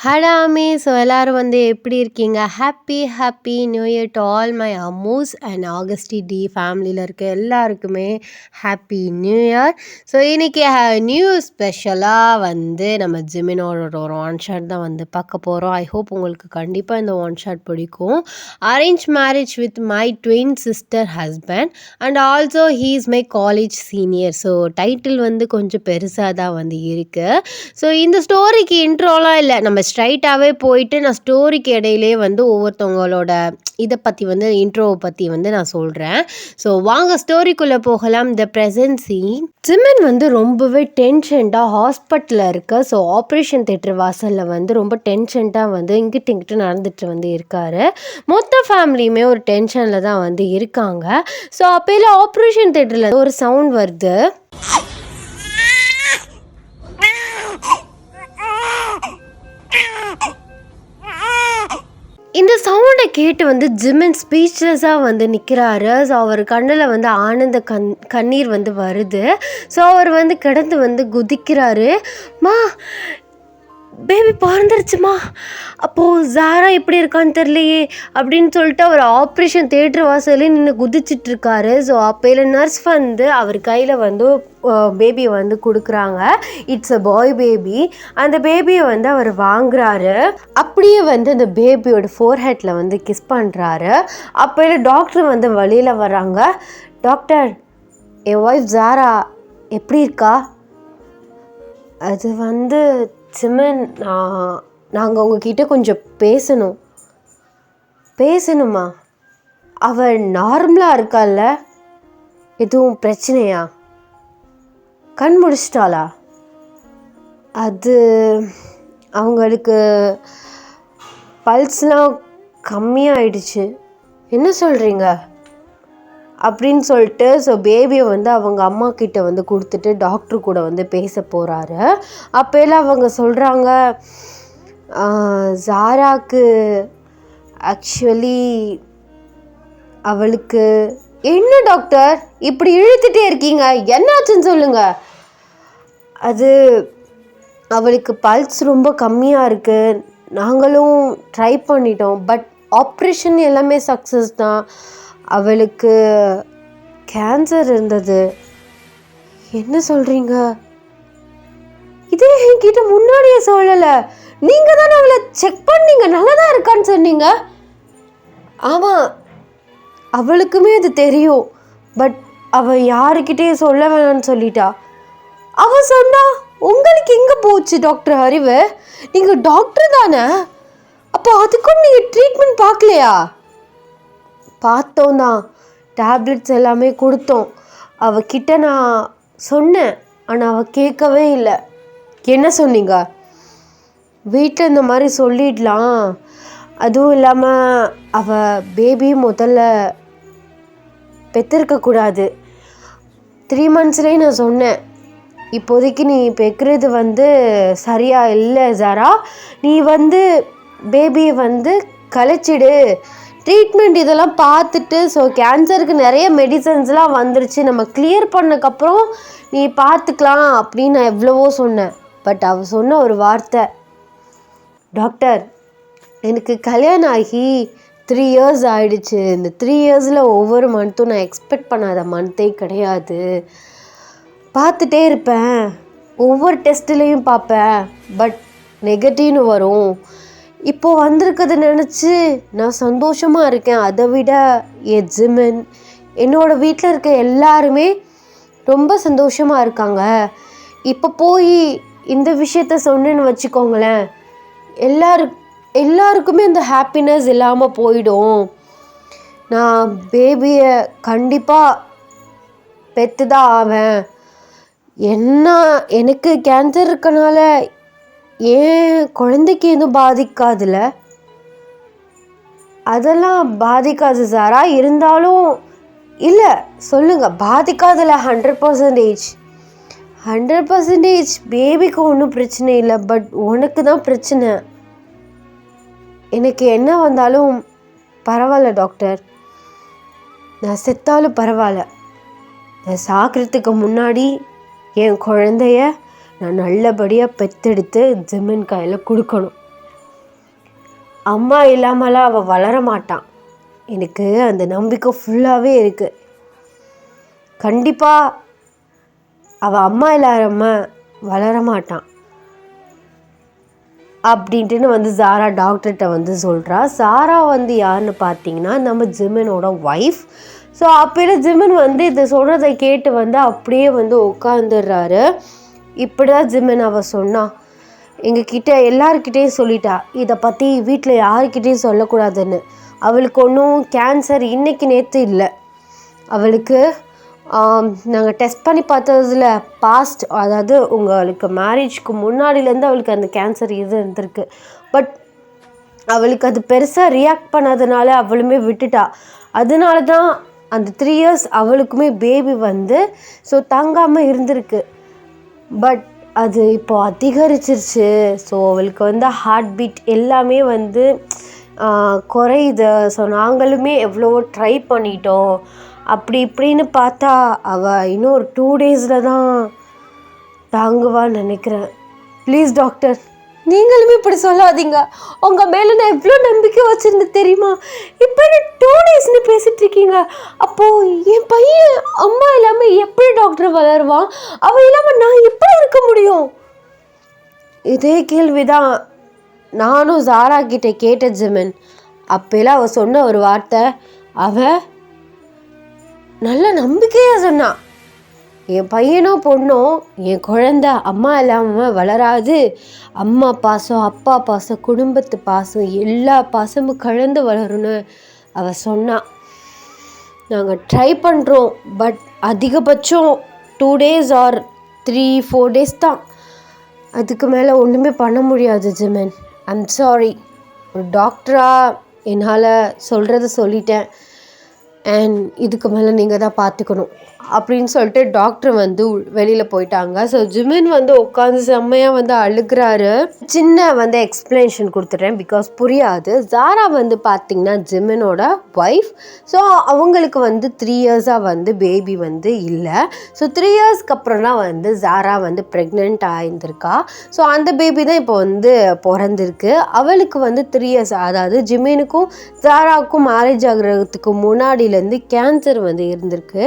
ஹடாமி so எல்லோரும் வந்து எப்படி இருக்கீங்க? Happy new year to all my அம்மூஸ் அண்ட் ஆகஸ்டி டி ஃபேமிலியில் இருக்க எல்லாருக்குமே ஹாப்பி நியூ இயர். ஸோ இன்றைக்கி நியூ ஸ்பெஷலாக வந்து நம்ம ஜிமினோட ஒரு ஒன் ஷாட் தான் வந்து பார்க்க போகிறோம். ஐ ஹோப் உங்களுக்கு கண்டிப்பாக இந்த ஒன் ஷாட் பிடிக்கும். Arrange marriage with my twin sister husband and also he is my college senior. So title வந்து கொஞ்சம் பெருசாக தான் வந்து இருக்குது. ஸோ இந்த ஸ்டோரிக்கு இன்ட்ரோலாம் இல்லை, நம்ம ஸ்ட்ரைட்டாகவே போயிட்டு நான் ஸ்டோரிக்கு இடையிலே வந்து ஒவ்வொருத்தவங்களோட இதை பற்றி வந்து இன்ட்ரோவை பற்றி வந்து நான் சொல்கிறேன். ஸோ வாங்க ஸ்டோரிக்குள்ளே போகலாம். The present scene. ஜிமின் வந்து ரொம்பவே டென்ஷன்டாக ஹாஸ்பிட்டலில் இருக்க. ஸோ ஆப்ரேஷன் தேட்டர் வாசலில் வந்து ரொம்ப டென்ஷன்டாக வந்து இங்கிட்டு நடந்துட்டு வந்து இருக்காரு. மொத்த ஃபேமிலியுமே ஒரு டென்ஷனில் தான் வந்து இருக்காங்க. ஸோ அப்போல ஆப்ரேஷன் தேட்டரில் ஒரு சவுண்ட் வருது. இந்த சவுண்டை கேட்டு வந்து ஜிமின் ஸ்பீச்லெஸ்ஸாக வந்து நிற்கிறாரு. ஸோ அவர் கண்ணில் வந்து ஆனந்த கண்ணீர் வந்து வருது. ஸோ அவர் வந்து கிடந்து வந்து குதிக்கிறாரு. மா பேபி பிறந்துருச்சுமா, அப்போது ஜாரா எப்படி இருக்கான்னு தெரியலையே அப்படின்னு சொல்லிட்டு அவர் ஆப்ரேஷன் தேட்டர் வாசலே நின்று குதிச்சிட்ருக்காரு. ஸோ அப்போல நர்ஸ் வந்து அவர் கையில் வந்து பேபியை வந்து கொடுக்குறாங்க. It's a boy baby. அந்த பேபியை வந்து அவர் வாங்குறாரு. அப்படியே வந்து அந்த பேபியோட ஃபோர்ஹெட்டில் வந்து கிஸ் பண்ணுறாரு. அப்போல டாக்டர் வந்து வழியில் வராங்க. டாக்டர், என் ஒய்ஃப் ஜாரா எப்படி இருக்கா? அது வந்து ஜிமின், நாங்கள் உங்ககிட்ட கொஞ்சம் பேசணுமா? அவள் நார்மலாக இருக்கால்ல? எதுவும் பிரச்சனையா? கண் முடிச்சிட்டாளா? அது அவங்களுக்கு பல்ஸ்லாம் கம்மியாயிடுச்சு. என்ன சொல்கிறீங்க அப்படின்னு சொல்லிட்டு ஸோ பேபியை வந்து அவங்க அம்மா கிட்ட வந்து கொடுத்துட்டு டாக்டர் கூட வந்து பேச போகிறாரு. அப்போலாம் அவங்க சொல்கிறாங்க, ஜாராக்கு ஆக்சுவலி அவளுக்கு. என்ன டாக்டர் இப்படி இழுத்துட்டே இருக்கீங்க, என்னாச்சுன்னு சொல்லுங்கள். அது அவளுக்கு பல்ஸ் ரொம்ப கம்மியாக இருக்குது. நாங்களும் ட்ரை பண்ணிட்டோம், பட் ஆப்ரேஷன் எல்லாமே சக்ஸஸ் தான். அவளுக்கு கேன்சர் இருந்தது. என்ன சொல்கிறீங்க? இதே என்கிட்ட முன்னாடியே சொல்லலை. நீங்கள் தானே அவளை செக் பண்ணீங்க, நல்லதாக இருக்கான்னு சொன்னீங்க. ஆமாம், அவளுக்குமே அது தெரியும், பட் அவள் யாருக்கிட்டேயும் சொல்ல வேணான்னு சொல்லிட்டா. அவள் சொன்னா உங்களுக்கு எங்கே போச்சு டாக்டர் அறிவு? நீங்கள் டாக்டர் தானே, அப்போ அதுக்கும் நீங்கள் ட்ரீட்மெண்ட் பார்க்கலையா? பார்த்தோம் தான், டேப்லெட்ஸ் எல்லாமே கொடுத்தோம். அவகிட்ட நான் சொன்னேன், ஆனால் அவள் கேட்கவே இல்லை. என்ன சொன்னீங்க? வீட்டில் இந்த மாதிரி சொல்லிடலாம், அதுவும் இல்லாமல் அவள் பேபி முதல்ல பெற்றிருக்கக்கூடாது. 3 monthsலேயே நான் சொன்னேன், இப்போதைக்கு நீ பெக்கிறது வந்து சரியாக இல்லை ஜாரா, நீ வந்து பேபியை வந்து கலைச்சிடு. ட்ரீட்மெண்ட் இதெல்லாம் பார்த்துட்டு, ஸோ கேன்சருக்கு நிறைய மெடிசன்ஸ்லாம் வந்துருச்சு, நம்ம கிளியர் பண்ணக்கப்புறம் நீ பார்த்துக்கலாம் அப்படின்னு நான் எவ்வளவோ சொன்னேன். பட் அவள் சொன்ன ஒரு வார்த்தை, டாக்டர் எனக்கு கல்யாணம் ஆகி 3 years ஆகிடுச்சு. இந்த 3 yearsல ஒவ்வொரு மந்த்தும் நான் எக்ஸ்பெக்ட் பண்ணாத மந்த்தே கிடையாது. பார்த்துட்டே இருப்பேன், ஒவ்வொரு டெஸ்ட்லேயும் பார்ப்பேன், பட் நெகட்டிவ்னு வரும். இப்போது வந்திருக்கிறத நினச்சி நான் சந்தோஷமாக இருக்கேன். அதை விட என் ஜிமின், என்னோடய வீட்டில் இருக்க எல்லாருமே ரொம்ப சந்தோஷமாக இருக்காங்க. இப்போ போய் இந்த விஷயத்த சொன்னேன்னு வச்சுக்கோங்களேன், எல்லாருக்குமே அந்த ஹாப்பினஸ் இல்லாமல் போயிடும். நான் பேபியை கண்டிப்பாக பெற்று தான் ஆவேன். எனக்கு கேன்சர் இருக்கனால ஏன் குழந்தைக்கு எதுவும் பாதிக்காதுல்ல? அதெல்லாம் பாதிக்காது சாரா, இருந்தாலும் இல்லை சொல்லுங்கள், பாதிக்காதுல்ல? 100% பேபிக்கு ஒன்றும் பிரச்சனை இல்லை, பட் உனக்கு தான் பிரச்சனை. எனக்கு என்ன வந்தாலும் பரவாயில்ல டாக்டர், நான் செத்தாலும் பரவாயில்ல. நான் சாகிறதுக்கு முன்னாடி என் குழந்தைய நான் நல்லபடியாக பெற்றெடுத்து ஜிமின் கையில் கொடுக்கணும். அம்மா இல்லாமலாம் அவள் வளர மாட்டான். எனக்கு அந்த நம்பிக்கை ஃபுல்லாகவே இருக்குது. கண்டிப்பாக அவள் அம்மா இல்லாமல் வளர மாட்டான் அப்படின்ட்டுன்னு வந்து ஜாரா டாக்டர்கிட்ட வந்து சொல்கிறா. ஜாரா வந்து யாருன்னு பார்த்தீங்கன்னா நம்ம ஜிமினோட ஒய்ஃப். ஸோ அப்போல ஜிமின் வந்து இதை சொல்கிறத கேட்டு வந்து அப்படியே வந்து உட்காந்துடுறாரு. இப்படி தான் ஜிமின் அவள் சொன்னா, எங்ககிட்ட எல்லாருக்கிட்டேயும் சொல்லிட்டா, இதை பற்றி வீட்டில் யாருக்கிட்டேயும் சொல்லக்கூடாதுன்னு. அவளுக்கு ஒன்றும் கேன்சர் இன்றைக்கி நேற்று இல்லை. அவளுக்கு நாங்கள் டெஸ்ட் பண்ணி பார்த்ததுல பாஸ்ட், அதாவது உங்களுக்கு மேரேஜ்க்கு முன்னாடிலேருந்து அவளுக்கு அந்த கேன்சர் இது இருந்திருக்கு. பட் அவளுக்கு அது பெருசாக ரியாக்ட் பண்ணாதனால அவளுமே விட்டுட்டா. அதனால தான் அந்த 3 இயர்ஸ் அவளுக்குமே பேபி வந்து ஸோ தாங்காமல் இருந்திருக்கு. பட் அது இப்போ அதிகரிச்சிருச்சு. ஸோ அவளுக்கு வந்து ஹார்ட் பீட் எல்லாமே வந்து குறையுது. ஸோ நாங்களுமே எவ்வளவோ ட்ரை பண்ணிட்டோம். அப்படி இப்படின்னு பார்த்தா அவள் இன்னும் ஒரு 2 டேஸில் தான் தாங்குவான்னு நினைக்கிறேன். ப்ளீஸ் டாக்டர், நீங்களுமே இப்படி சொல்லாதீங்க. உங்கள் மேலே நான் எவ்வளோ நம்பிக்கை வச்சுருந்தேன் தெரியுமா? இப்போ என்ன 2 டேஸ்ன்னு பேசிகிட்டு இருக்கீங்க? அப்போது என் பையன் அம்மா இல்லாமல் எப்படி டாக்டர் வளருவான்? அவள் இல்லாமல் நான் எப்படி இருக்க முடியும்? இதே கேள்வி தான் நானும் ஜாரா கிட்டே கேட்ட ஜிமின். அப்போலாம் அவள் சொன்ன ஒரு வார்த்தை, அவள் நல்ல நம்பிக்கையாக சொன்னான், என் பையனோ பொண்ணோ என் குழந்த அம்மா இல்லாமல் வளராது. அம்மா பாசம், அப்பா பாசம், குடும்பத்து பாசம், எல்லா பாசமும் கலந்து வளரும்னு அவள் சொன்னான். நாங்கள் ட்ரை பண்ணுறோம். பட் அதிகபட்சம் 2 டேஸ் ஆர் 3-4 டேஸ் தான். அதுக்கு மேலே ஒன்றுமே பண்ண முடியாது ஜிமின். I'm sorry. ஒரு டாக்டராக என்னால் சொல்கிறத சொல்லிட்டேன். அண்ட் இதுக்கு மேலே நீங்கள் தான் பார்த்துக்கணும் அப்படின்னு சொல்லிட்டு டாக்டர் வந்து வெளியில் போயிட்டாங்க. ஸோ ஜிமின் வந்து உட்காந்து செம்மையாக வந்து அழுகிறாரு. சின்ன வந்து எக்ஸ்ப்ளனேஷன் கொடுத்துட்றேன், பிகாஸ் புரியாது. ஜாரா வந்து பார்த்திங்கன்னா ஜிமினோட ஒய்ஃப். ஸோ அவங்களுக்கு வந்து 3 இயர்ஸாக வந்து பேபி வந்து இல்லை. ஸோ 3 இயர்ஸ்க்கு அப்புறம் தான் வந்து ஜாரா வந்து ப்ரெக்னென்ட் ஆகியிருந்திருக்கா. ஸோ அந்த பேபி தான் இப்போ வந்து பிறந்திருக்கு. அவளுக்கு வந்து 3 இயர்ஸ், அதாவது ஜிமினுக்கும் ஜாராவுக்கும் மேரேஜ் ஆகிறதுக்கு முன்னாடியிலேருந்து கேன்சர் வந்து இருந்திருக்கு.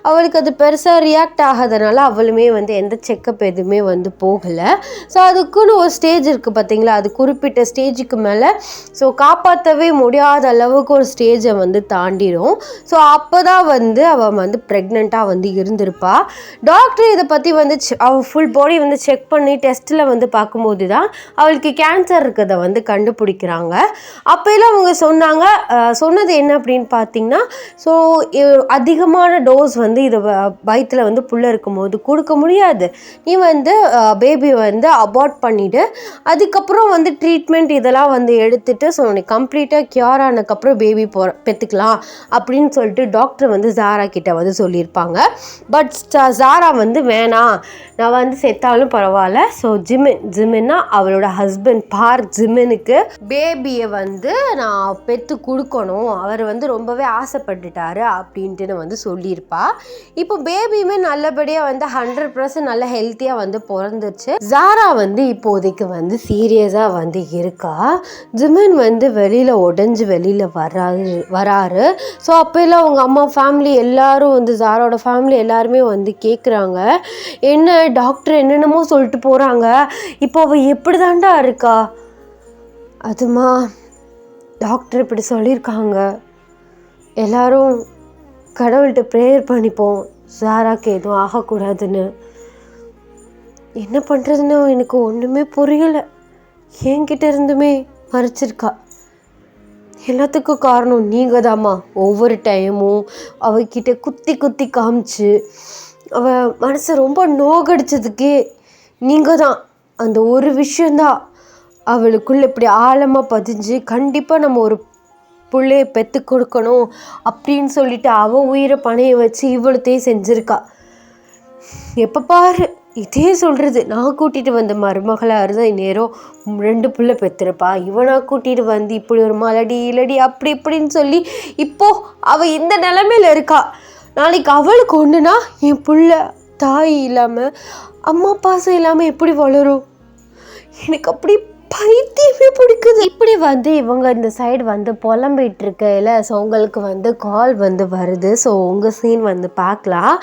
அவளுக்கு அது பெருசாக ரியாக்ட் ஆகாதனால அவளுமே வந்து எந்த செக்கப் எதுவுமே வந்து போகலை. ஸோ அதுக்குன்னு ஒரு ஸ்டேஜ் இருக்குது பார்த்தீங்களா, அது குறிப்பிட்ட ஸ்டேஜுக்கு மேலே ஸோ காப்பாற்றவே முடியாத அளவுக்கு ஒரு ஸ்டேஜை வந்து தாண்டிடும். ஸோ அப்போ தான் வந்து அவள் வந்து ப்ரெக்னெண்ட்டாக வந்து இருந்திருப்பா. டாக்டர் இதை பற்றி வந்து அவள் ஃபுல் பாடி வந்து செக் பண்ணி டெஸ்ட்டில் வந்து பார்க்கும்போது தான் அவளுக்கு கேன்சர் இருக்கிறத வந்து கண்டுபிடிக்கிறாங்க. அப்போலாம் அவங்க சொன்னது என்ன அப்படின்னு பார்த்தீங்கன்னா, ஸோ அதிகமான டோஸ் வந்து இது வயிற்றில் வந்து புள்ள இருக்கும்போது கொடுக்க முடியாது. நீ வந்து பேபி வந்து அபார்ட் பண்ணிவிட்டு அதுக்கப்புறம் வந்து ட்ரீட்மெண்ட் இதெல்லாம் வந்து எடுத்துகிட்டு ஸோ நீ கம்ப்ளீட்டாக க்யூர் ஆனதுக்கப்புறம் பேபி பெற்றுக்கலாம் அப்படின்னு சொல்லிட்டு டாக்டர் வந்து ஜாரா கிட்ட வந்து சொல்லியிருப்பாங்க. பட் ஜாரா வந்து வேணாம், நான் வந்து செத்தாலும் பரவாயில்ல. ஸோ ஜிமின்னா அவளோட ஹஸ்பண்ட் ஜிமினுக்கு பேபியை வந்து நான் பெற்று கொடுக்கணும், அவர் வந்து ரொம்பவே ஆசைப்பட்டுட்டாரு அப்படின்ட்டு வந்து சொல்லியிருப்பா. இப்போ பேபியுமே நல்லபடியாக வந்து 100% நல்ல ஹெல்த்தியாக வந்து பிறந்துச்சு. ஜாரா வந்து இப்போதைக்கு வந்து சீரியஸாக வந்து இருக்கா. ஜிமின் வந்து உடஞ்சி வெளியில் வராரு. ஸோ அப்போல்லாம் அவங்க அம்மா ஃபேமிலி எல்லாரும் வந்து ஜாராவோட ஃபேமிலி எல்லாருமே வந்து கேட்குறாங்க, என்ன டாக்டர் என்னென்னமோ சொல்லிட்டு போகிறாங்க, இப்போ அவள் எப்படி தாண்டா இருக்கா? அதுமா டாக்டர் இப்படி சொல்லியிருக்காங்க, எல்லாரும் கடவுள்கிட்ட ப்ரேயர் பண்ணிப்போம் ஜாராக்கு எதுவும் ஆகக்கூடாதுன்னு. என்ன பண்ணுறதுன்னு எனக்கு ஒன்றுமே புரியலை. என்கிட்ட இருந்துமே மறைச்சிருக்கா. எல்லாத்துக்கும் காரணம் நீங்கள் தாம்மா. ஒவ்வொரு டைமும் அவகிட்ட குத்தி காமிச்சு அவள் மனசை ரொம்ப நோகடிச்சதுக்கே நீங்கள் தான். அந்த ஒரு விஷயந்தான் அவளுக்குள்ளே இப்படி ஆழமாக பதிஞ்சு கண்டிப்பாக நம்ம ஒரு பிள்ளைய பெற்று கொடுக்கணும் அப்படின்னு சொல்லிட்டு அவள் உயிரை பணைய வச்சு இவ்வளோத்தையும் செஞ்சுருக்கா. எப்போ பாரு இதே சொல்கிறது. நான் கூட்டிகிட்டு வந்த மருமகளாக இருந்தால் இந்நேரம் 2 பிள்ளை பெற்றிருப்பா. இவனாக கூட்டிகிட்டு வந்து இப்படி ஒரு மலடி இலடி அப்படி இப்படின்னு சொல்லி இப்போது அவள் இந்த நிலைமையில் இருக்கா. நாளைக்கு அவளுக்கு ஒன்றுனா என் பிள்ளை தாய் இல்லாமல் அம்மா பாசம் இல்லாமல் எப்படி வளரும்? எனக்கு அப்படி பைத்தியமே பிடிக்குது. இப்படி வந்து இவங்க இந்த சைடு வந்து புலம்பிட்டு இருக்கையில் ஸோ உங்களுக்கு வந்து கால் வந்து வருது. ஸோ உங்கள் சீன் வந்து பார்க்கலாம்.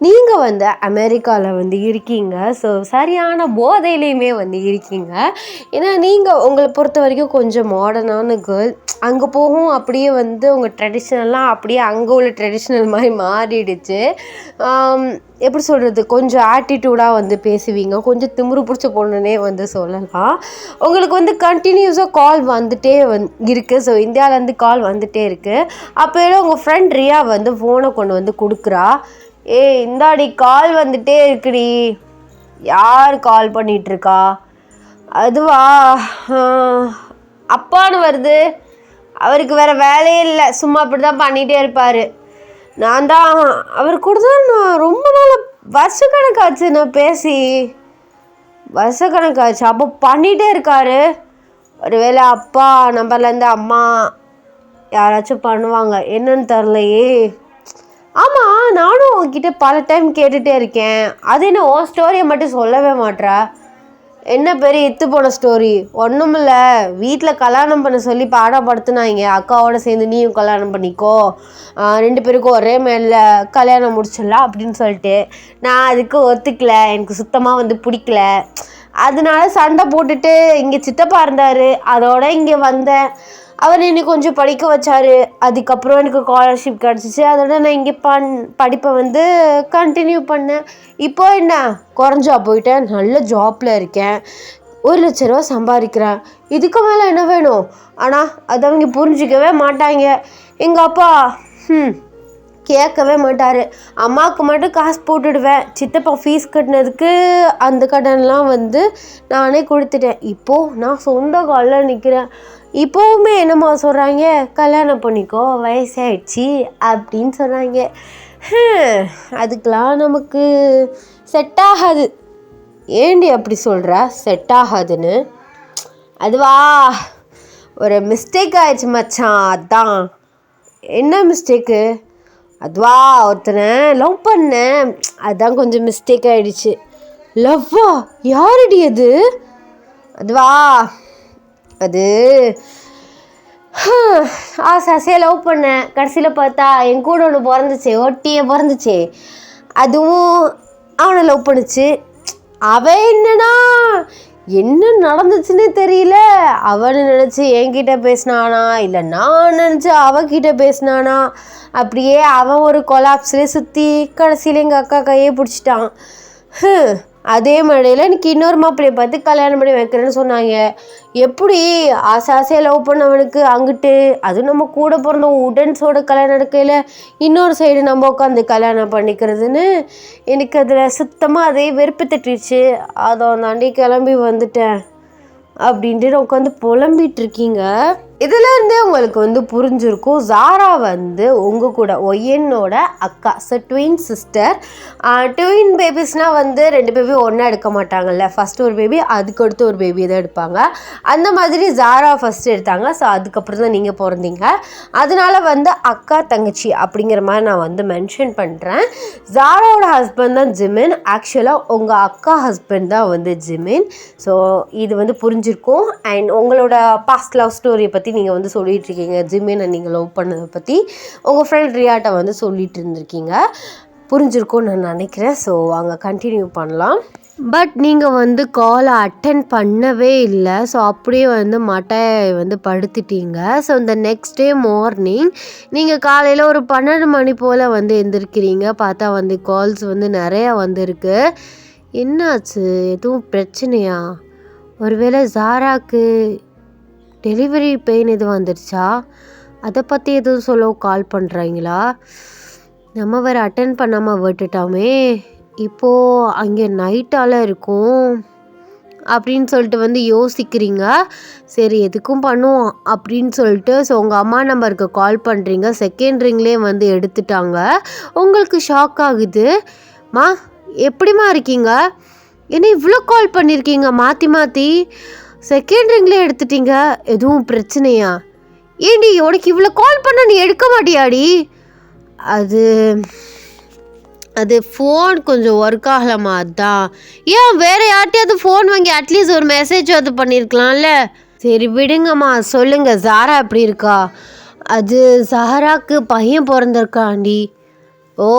நீங்கள் வந்து அமெரிக்காவில் வந்து இருக்கீங்க. ஸோ சரியான போதையிலையுமே வந்து இருக்கீங்க. ஏன்னா நீங்கள் உங்களை பொறுத்த வரைக்கும் கொஞ்சம் மாடர்னான கேர்ள். அங்கே போகும் அப்படியே வந்து உங்கள் ட்ரெடிஷ்னல்லாம் அப்படியே அங்கே உள்ள ட்ரெடிஷ்னல் மாதிரி மாறிடுச்சு. எப்படி சொல்கிறது, கொஞ்சம் ஆட்டிடியூடாக வந்து பேசுவீங்க. கொஞ்சம் திமிரு பிடிச்ச பொண்ணுன்னே வந்து சொல்லலாம். உங்களுக்கு வந்து கண்டினியூஸாக கால் வந்துகிட்டே இருக்குது. ஸோ இந்தியாவிலேருந்து கால் வந்துகிட்டே இருக்குது. அப்போ உங்கள் ஃப்ரெண்ட் ரியா வந்து ஃபோனை கொண்டு வந்து கொடுக்குறா. இந்தாடி கால் வந்துகிட்டே இருக்குடி. யார் கால் பண்ணிகிட்ருக்கா? அதுவா, அப்பான்னு வருது. அவருக்கு வேறு வேலையே இல்லை, சும்மா அப்படி தான் பண்ணிகிட்டே இருப்பார். நான் தான் அவர் கூட தான் நான் ரொம்ப நாள் வருஷக்கணக்காச்சு நான் பேசி, வருஷக்கணக்காச்சு. அப்போ பண்ணிகிட்டே இருக்காரு. ஒருவேளை அப்பா நம்பர்லேருந்து அம்மா யாராச்சும் பண்ணுவாங்க, என்னன்னு தெரிலையே. ஆமாம், நானும் உங்ககிட்ட பல டைம் கேட்டுகிட்டே இருக்கேன். அது என்ன உன் ஸ்டோரியை மட்டும் சொல்லவே மாட்றா? என்ன பெரிய இத்து போன ஸ்டோரி? ஒன்றும் இல்லை, வீட்டில் கல்யாணம் பண்ண சொல்லி பாடப்படுத்தினாங்க. அக்காவோட சேர்ந்து நீயும் கல்யாணம் பண்ணிக்கோ, 2 பேருக்கும் ஒரே மேலே கல்யாணம் முடிச்சிடலாம் அப்படின்னு சொல்லிட்டு. நான் அதுக்கு ஒத்துக்கலை. எனக்கு சுத்தமாக வந்து பிடிக்கல. அதனால சண்டை போட்டுட்டு இங்கே சித்தப்பா இருந்தார், அதோட இங்கே வந்தேன். அவர் என்னை கொஞ்சம் படிக்க வச்சார். அதுக்கப்புறம் எனக்கு ஸ்காலர்ஷிப் கிடச்சிச்சு. அதோட நான் இங்கே படிப்பை வந்து கண்டினியூ பண்ணேன். இப்போ என்ன, குறைஞ்சா போயிட்டேன். நல்ல ஜாப்பில் இருக்கேன். 1,00,000 ரூபா சம்பாதிக்கிறேன். இதுக்கு மேலே என்ன வேணும்? ஆனால் அதை அவங்க புரிஞ்சிக்கவே மாட்டாங்க. எங்கள் அப்பா கேட்கவே மாட்டார். அம்மாவுக்கு மட்டும் காசு போட்டுடுவேன். சித்தப்பா ஃபீஸ் கட்டினதுக்கு அந்த கடன்லாம் வந்து நானே கொடுத்துட்டேன். இப்போது நான் சொந்த காலில் நிற்கிறேன். இப்போவுமே என்னம்மா சொல்கிறாங்க, கல்யாணம் பண்ணிக்கோ, வயசாகிடுச்சி அப்படின்னு சொல்கிறாங்க. அதுக்கெலாம் நமக்கு செட் ஆகாது. ஏண்டி அப்படி சொல்கிற செட் ஆகாதுன்னு? அதுவா, ஒரு மிஸ்டேக் ஆயிடுச்சு மச்சான். அதான். என்ன மிஸ்டேக்கு? அதுவா, ஒருத்தனை லவ் பண்ணேன். அதுதான் கொஞ்சம் மிஸ்டேக் ஆகிடுச்சு. லவ்வா? யாருடி அது? அதுவா, அது ஆசையாக லவ் பண்ணேன். கடைசியில் பார்த்தா என் கூட ஒன்று பிறந்துச்சு, ஒட்டியே பிறந்துச்சு. அதுவும் அவனை லவ் பண்ணுச்சு. அவன் என்னன்னா என்ன நடந்துச்சுன்னு தெரியல. அவனு நினச்சி என்கிட்ட பேசினானா, இல்லை நான் நினச்சி அவகிட்ட பேசினானா, அப்படியே அவன் ஒரு கொலாப்ஸ்லேயே சுற்றி கடைசியில் எங்கள் அக்கா கையே பிடிச்சிட்டான். அதே மேடையில் எனக்கு இன்னொரு மாப்பிள்ளையை பார்த்து கல்யாணம் பண்ணி வைக்கிறேன்னு சொன்னாங்க. எப்படி ஆசையாக லவ் பண்ணவனுக்கு அங்கிட்டு, அதுவும் நம்ம கூட பிறந்த உடன்ஸோட கல்யாணம் நடக்கையில் இன்னொரு சைடு நம்ம உட்காந்து கல்யாணம் பண்ணிக்கிறதுன்னு எனக்கு அதில் சுத்தமாக அதே வெறுப்பு தட்டிடுச்சு. அதை தாண்டி கிளம்பி வந்துட்டேன் அப்படின்ட்டு நான் உட்காந்து புலம்பிகிட்ருக்கீங்க. இதிலேருந்தே உங்களுக்கு வந்து புரிஞ்சிருக்கும், ஜாரா வந்து உங்கள் கூட ஒய்யனோட அக்கா. So twin sister. ட்வின் பேபிஸ்னால் வந்து 2 பேபி ஒன்றா எடுக்க மாட்டாங்கல்ல. ஃபஸ்ட்டு ஒரு பேபி, அதுக்கடுத்து ஒரு பேபி தான் எடுப்பாங்க. அந்த மாதிரி ஜாரா ஃபஸ்ட்டு எடுத்தாங்க. ஸோ அதுக்கப்புறம் தான் நீங்கள் பிறந்தீங்க. அதனால வந்து அக்கா தங்கச்சி அப்படிங்கிற மாதிரி நான் வந்து மென்ஷன் பண்ணுறேன். ஜாராவோட ஹஸ்பண்ட் தான் ஜிமின். ஆக்சுவலாக உங்கள் அக்கா ஹஸ்பண்ட் தான் வந்து ஜிமின். ஸோ இது வந்து புரிஞ்சிருக்கும். அண்ட் உங்களோட பாஸ்ட் லவ் ஸ்டோரியை பற்றி நீங்கள் வந்து சொல்லிகிட்டு இருக்கீங்க. ஜிமினை நீங்கள் லவ் பண்ணதை பற்றி உங்கள் ஃப்ரெண்ட் ரியாட்டை வந்து சொல்லிகிட்டு இருந்திருக்கீங்க. புரிஞ்சிருக்கும்னு நான் நினைக்கிறேன். ஸோ அங்கே கண்டினியூ பண்ணலாம். பட் நீங்கள் வந்து காலை அட்டன் பண்ணவே இல்லை. ஸோ அப்படியே வந்து மட்டையை வந்து படுத்துட்டீங்க. ஸோ இந்த நெக்ஸ்ட் டே மார்னிங் நீங்கள் காலையில் ஒரு 12 மணி போல் வந்து எழுந்திருக்கிறீங்க. பார்த்தா வந்து கால்ஸ் வந்து நிறையா வந்துருக்கு. என்னாச்சு, எதுவும் பிரச்சனையா? ஒருவேளை ஜாராக்கு டெலிவரி பெயின் எதுவும் வந்துடுச்சா? அதை பற்றி எதுவும் சொல்ல கால் பண்ணுறாங்களா? நம்ம வேறு அட்டன் பண்ணாமல் விட்டுட்டோமே. இப்போது அங்கே நைட்டால் இருக்கும் அப்படின்னு சொல்லிட்டு வந்து யோசிக்கிறீங்க. சரி எதுக்கும் பண்ணுவோம் அப்படின்னு சொல்லிட்டு ஸோ உங்கள் அம்மா நம்பருக்கு கால் பண்ணுறீங்க. செகண்ட் ரிங்லேயே வந்து எடுத்துட்டாங்க. உங்களுக்கு ஷாக் ஆகுது. மா எப்படிம்மா இருக்கீங்க? என்ன இவ்வளோ கால் பண்ணியிருக்கீங்க மாற்றி மாற்றி? செகண்ட் ரிங்லேயே எடுத்துட்டீங்க, எதுவும் பிரச்சனையா? ஏண்டி உனக்கு இவ்வளோ கால் பண்ண நீ எடுக்க மாட்டியாடி? அது ஃபோன் கொஞ்சம் ஒர்க் ஆகலாமா, அதான். ஏன் வேறு யார்கிட்டயாவது ஃபோன் வாங்கி அட்லீஸ்ட் ஒரு மெசேஜ் அது பண்ணியிருக்கலாம்ல. சரி விடுங்கம்மா, சொல்லுங்க. ஜாரா எப்படி இருக்கா? அது ஜஹராக்கு பையன் பிறந்திருக்காண்டி. ஓ,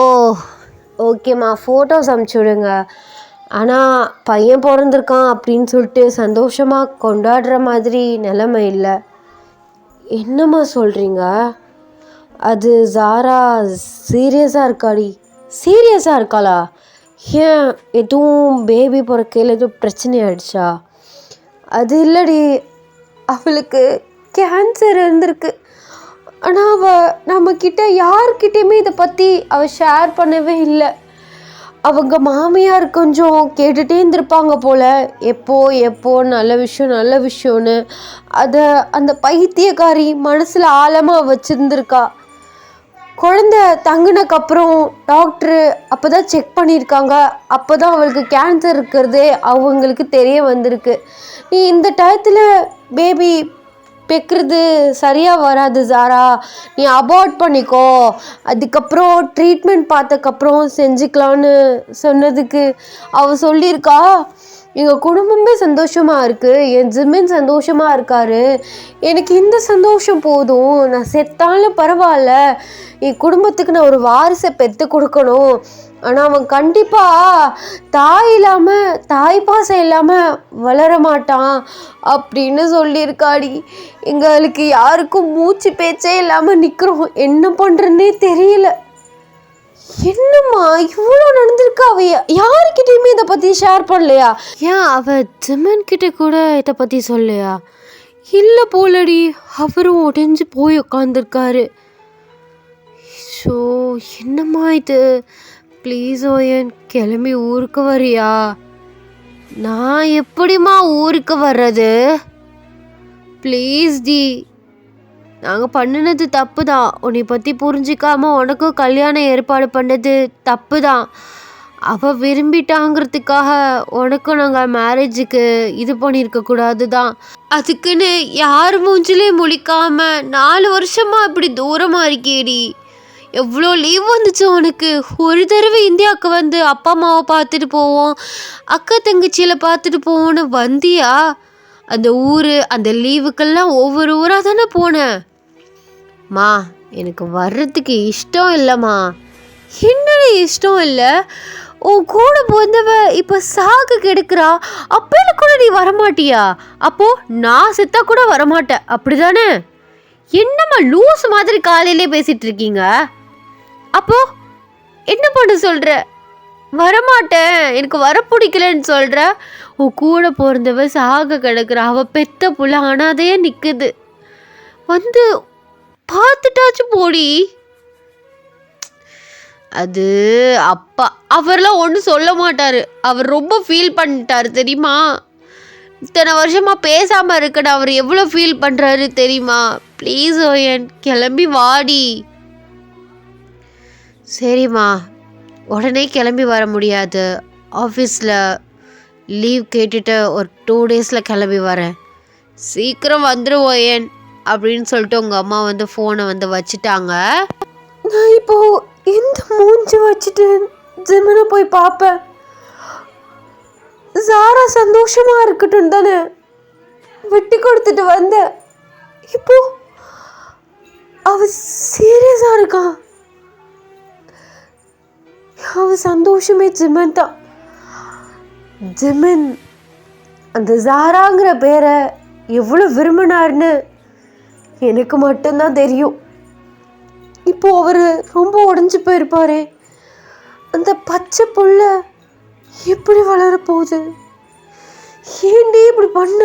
ஓகேம்மா, ஃபோட்டோஸ் அனுப்பிச்சி விடுங்க. ஆனால் பையன் பிறந்திருக்கான் அப்படின்னு சொல்லிட்டு சந்தோஷமாக கொண்டாடுற மாதிரி நிலைமை இல்லை. என்னம்மா சொல்கிறீங்க? அது ஜாரா சீரியஸாக இருக்காடி. சீரியஸாக இருக்காளா? ஏன், எதுவும் பேபி பிறக்கையில் எதுவும் பிரச்சனை ஆயிடுச்சா? அது இல்லடி, அவளுக்கு கேன்சர் இருந்திருக்கு. ஆனால் அவள் நம்மக்கிட்ட யார்கிட்டையுமே இதை பற்றி அவள் ஷேர் பண்ணவே இல்லை. அவங்க மாமியார் கொஞ்சம் கேட்டுகிட்டே இருந்திருப்பாங்க போல், எப்போ நல்ல விஷயம் நல்ல விஷயம்னு. அதை அந்த பைத்தியக்காரி மனசில் ஆழமாக வச்சுருந்துருக்கா. குழந்தை தங்கினக்கப்புறம் டாக்டரு அப்போ தான் செக் பண்ணியிருக்காங்க. அப்போ தான் அவளுக்கு கேன்சர் இருக்கிறதே அவங்களுக்கு தெரிய வந்திருக்கு. நீ இந்த டயத்தில் பேபி பெக்கிறது சரியாக வராது ஜாரா, நீ அபார்ட் பண்ணிக்கோ, அதுக்கப்புறம் ட்ரீட்மெண்ட் பார்த்தக்கப்புறம் செஞ்சுக்கலான்னு சொன்னதுக்கு அவள் சொல்லியிருக்கா, எங்கள் குடும்பமே சந்தோஷமாக இருக்குது, என் ஜிமின் சந்தோஷமாக இருக்கார், எனக்கு இந்த சந்தோஷம் போதும், நான் செத்தாலும் பரவாயில்ல, என் குடும்பத்துக்கு நான் ஒரு வாரிசை பெற்று கொடுக்கணும், ஆனால் அவன் கண்டிப்பாக தாய் பாசம் இல்லாமல் வளர மாட்டான் அப்படின்னு சொல்லியிருக்காடி. எங்களுக்கு யாருக்கும் மூச்சு பேச்சே இல்லாமல் நிற்கிறோம், என்ன பண்ணுறதுனே தெரியல. என்னம்மா இவ்வளோ நடந்திருக்கா? அவ யாருக்கிட்டையுமே இதை பற்றி ஷேர் பண்ணலையா? ஏன் அவ ஜிமன் கிட்ட கூட இதை பற்றி சொல்லலையா? இல்லை போலடி, அவரும் உடஞ்சி போய் உட்காந்துருக்காரு. ஸோ என்னம்மா இது? ப்ளீஸ் ஓயன், கிளம்பி ஊருக்கு வரியா? நான் எப்படிம்மா ஊருக்கு வர்றது? ப்ளீஸ் டி, நாங்கள் பண்ணினது தப்பு தான். உன்னை பற்றி புரிஞ்சிக்காம உனக்கும் கல்யாணம் ஏற்பாடு பண்ணது தப்பு தான். அவள் விரும்பிட்டாங்கிறதுக்காக உனக்கும் நாங்கள் மேரேஜுக்கு இது பண்ணியிருக்கக்கூடாது தான். அதுக்குன்னு யார் மூஞ்சிலே முழிக்காம 4 வருஷமாக இப்படி தூரமாக இருக்கேடி. எவ்வளோ லீவ் வந்துச்சு உனக்கு? ஒரு தடவை இந்தியாவுக்கு வந்து அப்பா அம்மாவை பார்த்துட்டு போவோம், அக்கா தங்கச்சியில் பார்த்துட்டு போவோன்னு வந்தியா? அந்த ஊர் அந்த லீவுக்கெல்லாம் ஒவ்வொரு ஊராக தானே போனேன். மா, எனக்கு வர்றதுக்கு இஷ்டம் இல்லைம்மா. என்னடி இஷ்டம் இல்லை? உன் கூட போந்தவ இப்போ சாகு கெடுக்கிறா, அப்பயில கூட நீ வரமாட்டியா? அப்போ நான் செத்தா கூட வரமாட்டேன், அப்படிதானே? என்னம்மா லூஸ் மாதிரி காலையிலே பேசிட்டு இருக்கீங்க? அப்போ என்ன பண்ண சொல்ற? வரமாட்டேன், எனக்கு வர பிடிக்கலன்னு சொல்ற. உன் கூட பிறந்தவ சாக கிடக்குற, அவ பெத்த புள்ள அனாதையே நிற்குது, வந்து பார்த்துட்டாச்சும் போடி. அது அப்பா அவர்லாம் ஒன்றும் சொல்ல மாட்டார், அவர் ரொம்ப ஃபீல் பண்ணிட்டார் தெரியுமா? இத்தனை வருஷமாக பேசாமல் இருக்கணும், அவர் எவ்வளோ ஃபீல் பண்ணுறாரு தெரியுமா? ப்ளீஸ் ஓயன், கிளம்பி வாடி. சரிம்மா, உடனே கிளம்பி வர முடியாது, ஆஃபீஸில் லீவ் கேட்டுட்டு ஒரு 2 டேஸில் கிளம்பி வரேன், சீக்கிரம் வந்துடுவோயேன் அப்படின்னு சொல்லிட்டு உங்கள் அம்மா வந்து ஃபோனை வந்து வச்சுட்டாங்க. நான் இப்போது எந்த மூஞ்சி வச்சுட்டு ஜிம்மனை போய் பார்ப்பேன்? ஜாரா சந்தோஷமாக இருக்கட்டும் தானே விட்டு கொடுத்துட்டு வந்தேன். இப்போ அவ சீரியஸாக இருக்கான். அவ சந்தோஷமே ஜிமன் தான். ஜிமன் அந்த ஜாராங்கிற பேரை எவ்வளோ விரும்பினார்னு எனக்கு மட்டும்தான் தெரியும். இப்போ அவர் ரொம்ப உடஞ்சி போயிருப்பாரு. அந்த பச்சை புள்ள எப்படி வளரப்போகுது? ஏண்டி இப்படி பண்ண?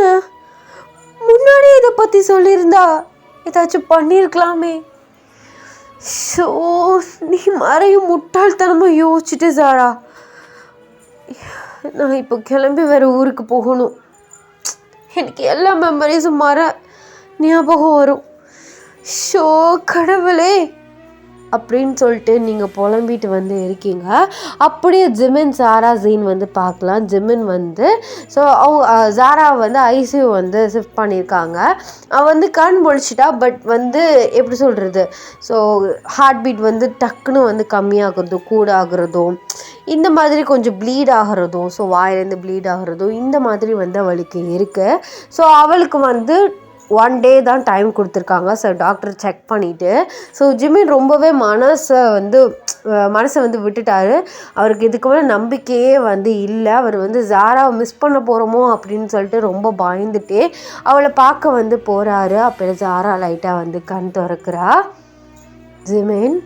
முன்னாடியே இதை பற்றி சொல்லியிருந்தா ஏதாச்சும் பண்ணியிருக்கலாமே. ஷோ, நீ மறையும் முட்டாள்தனமாக யோசிச்சுட்டு ஜாரா. நான் இப்போ கிளம்பி வேறு ஊருக்கு போகணும். எனக்கு எல்லா மெமரிஸும் ஞாபகம் வரும். ஷோ கடவுளே, அப்படின்னு சொல்லிட்டு நீங்கள் புலம்பிட்டு வந்து இருக்கீங்க. அப்படியே ஜிமின் சாரா ஜீன் வந்து பார்க்கலாம். ஜிமின் வந்து ஸோ ஜாரா வந்து ஐசியூ வந்து ஷிஃப்ட் பண்ணியிருக்காங்க. அவள் வந்து கண் முழிச்சிட்டா. பட் வந்து எப்படி சொல்கிறது, ஸோ ஹார்ட் பீட் வந்து டக்குன்னு வந்து கம்மியாகிறதும் கூட ஆகிறதும், இந்த மாதிரி கொஞ்சம் ப்ளீட் ஆகிறதும், ஸோ வாயிலேருந்து ப்ளீட் ஆகிறதும் இந்த மாதிரி வந்து அவளுக்கு இருக்குது. ஸோ அவளுக்கு வந்து 1 டே தான் டைம் கொடுத்துருக்காங்க. ஸோ டாக்டர் செக் பண்ணிவிட்டு ஸோ ஜிமின் ரொம்பவே மனசை வந்து விட்டுட்டார். அவருக்கு இதுக்கு மேலே நம்பிக்கையே வந்து இல்லை. அவர் வந்து ஜாராவை மிஸ் பண்ண போகிறோமோ அப்படின்னு சொல்லிட்டு ரொம்ப பயந்துட்டே அவளை பார்க்க வந்து போகிறாரு. அப்போ ஜாரா லைட்டாக வந்து கண் திறக்கிறா. ஜிமின்,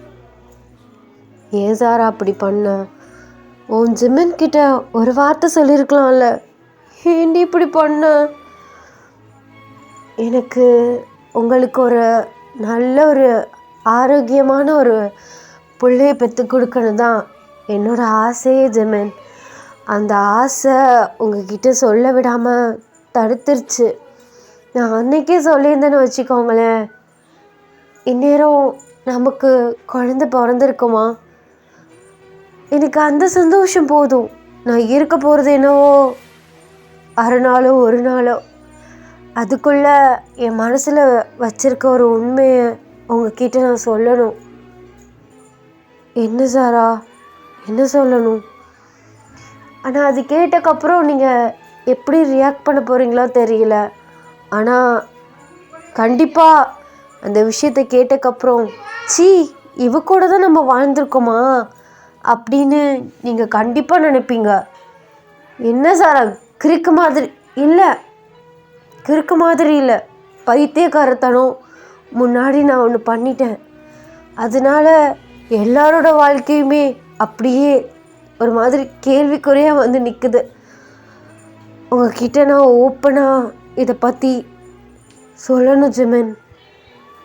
ஏன் ஜாரா அப்படி பண்ண? உன் ஜிமின் கிட்ட ஒரு வார்த்தை சொல்லியிருக்கலாம்ல, ஏண்டி இப்படி பண்ண? எனக்கு உங்களுக்கு ஒரு நல்ல ஒரு ஆரோக்கியமான ஒரு பிள்ளையை பெற்று கொடுக்கணும் தான் என்னோடய ஆசையே ஜிமின். அந்த ஆசை உங்ககிட்ட சொல்ல விடாமல் தடுத்துருச்சு. நான் அன்னைக்கே சொல்லியிருந்தேன்னு வச்சுக்கோங்களேன், இந்நேரம் நமக்கு குழந்தை பிறந்திருக்குமா? எனக்கு அந்த சந்தோஷம் போதும். நான் இருக்க போகிறது என்னவோ அரை நாளோ ஒரு நாளோ, அதுக்குள்ளே என் மனசில் வச்சிருக்க ஒரு உண்மையை உங்ககிட்ட நான் சொல்லணும். என்ன சாரா, என்ன சொல்லணும்? ஆனால் அது கேட்டக்கப்புறம் நீங்கள் எப்படி ரியாக்ட் பண்ண போகிறீங்களோ தெரியல. ஆனால் கண்டிப்பாக அந்த விஷயத்தை கேட்டக்கப்புறம், சீ இவ கூட தான் நம்ம வாழ்ந்திருக்கோமா அப்படின்னு நீங்கள் கண்டிப்பாக நினைப்பீங்க. என்ன சாரா கிறுக்கு மாதிரி? இல்லை, கிறுக்கு மாதிரி இல்லை, பைத்தியக்காரத்தனம். முன்னாடி நான் ஒன்று பண்ணிட்டேன். அதனால் எல்லாரோட வாழ்க்கையுமே அப்படியே ஒரு மாதிரி கேள்விக்குறையாக வந்து நிற்குது. உங்ககிட்ட நான் ஓப்பனாக இதை பற்றி சொல்லணும் ஜிமின்.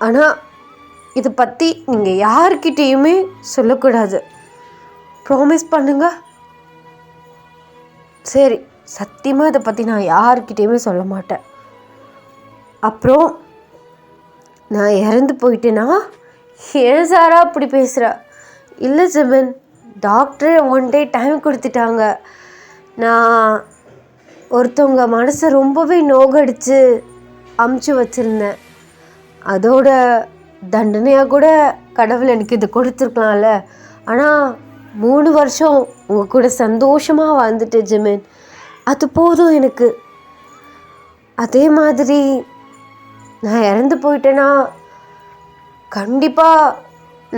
ஆனால் இதை பற்றி நீங்கள் யார்கிட்டேயுமே சொல்லக்கூடாது. ப்ராமிஸ் பண்ணுங்க. சரி, சத்தியமாக இதை பற்றி நான் யார்கிட்டேயுமே சொல்ல மாட்டேன். அப்புறம் நான் இறந்து போயிட்டேன்னா? ஏன் சாரா அப்படி பேசுகிற? இல்லை ஜிமின், டாக்டர் 1 டே டைம் கொடுத்துட்டாங்க. நான் ஒருத்தவங்க மனசை ரொம்பவே நோகடித்து அமுச்சு வச்சுருந்தேன். அதோட தண்டனையாக கூட கடவுள் எனக்கு இதை கொடுத்துருக்கலாம்ல. ஆனால் 3 வருஷம் உங்கள் கூட சந்தோஷமாக வாழ்ந்துட்டேன் ஜிமின், அது போதும் எனக்கு. அதே மாதிரி நான் இறந்து போயிட்டேன்னா கண்டிப்பாக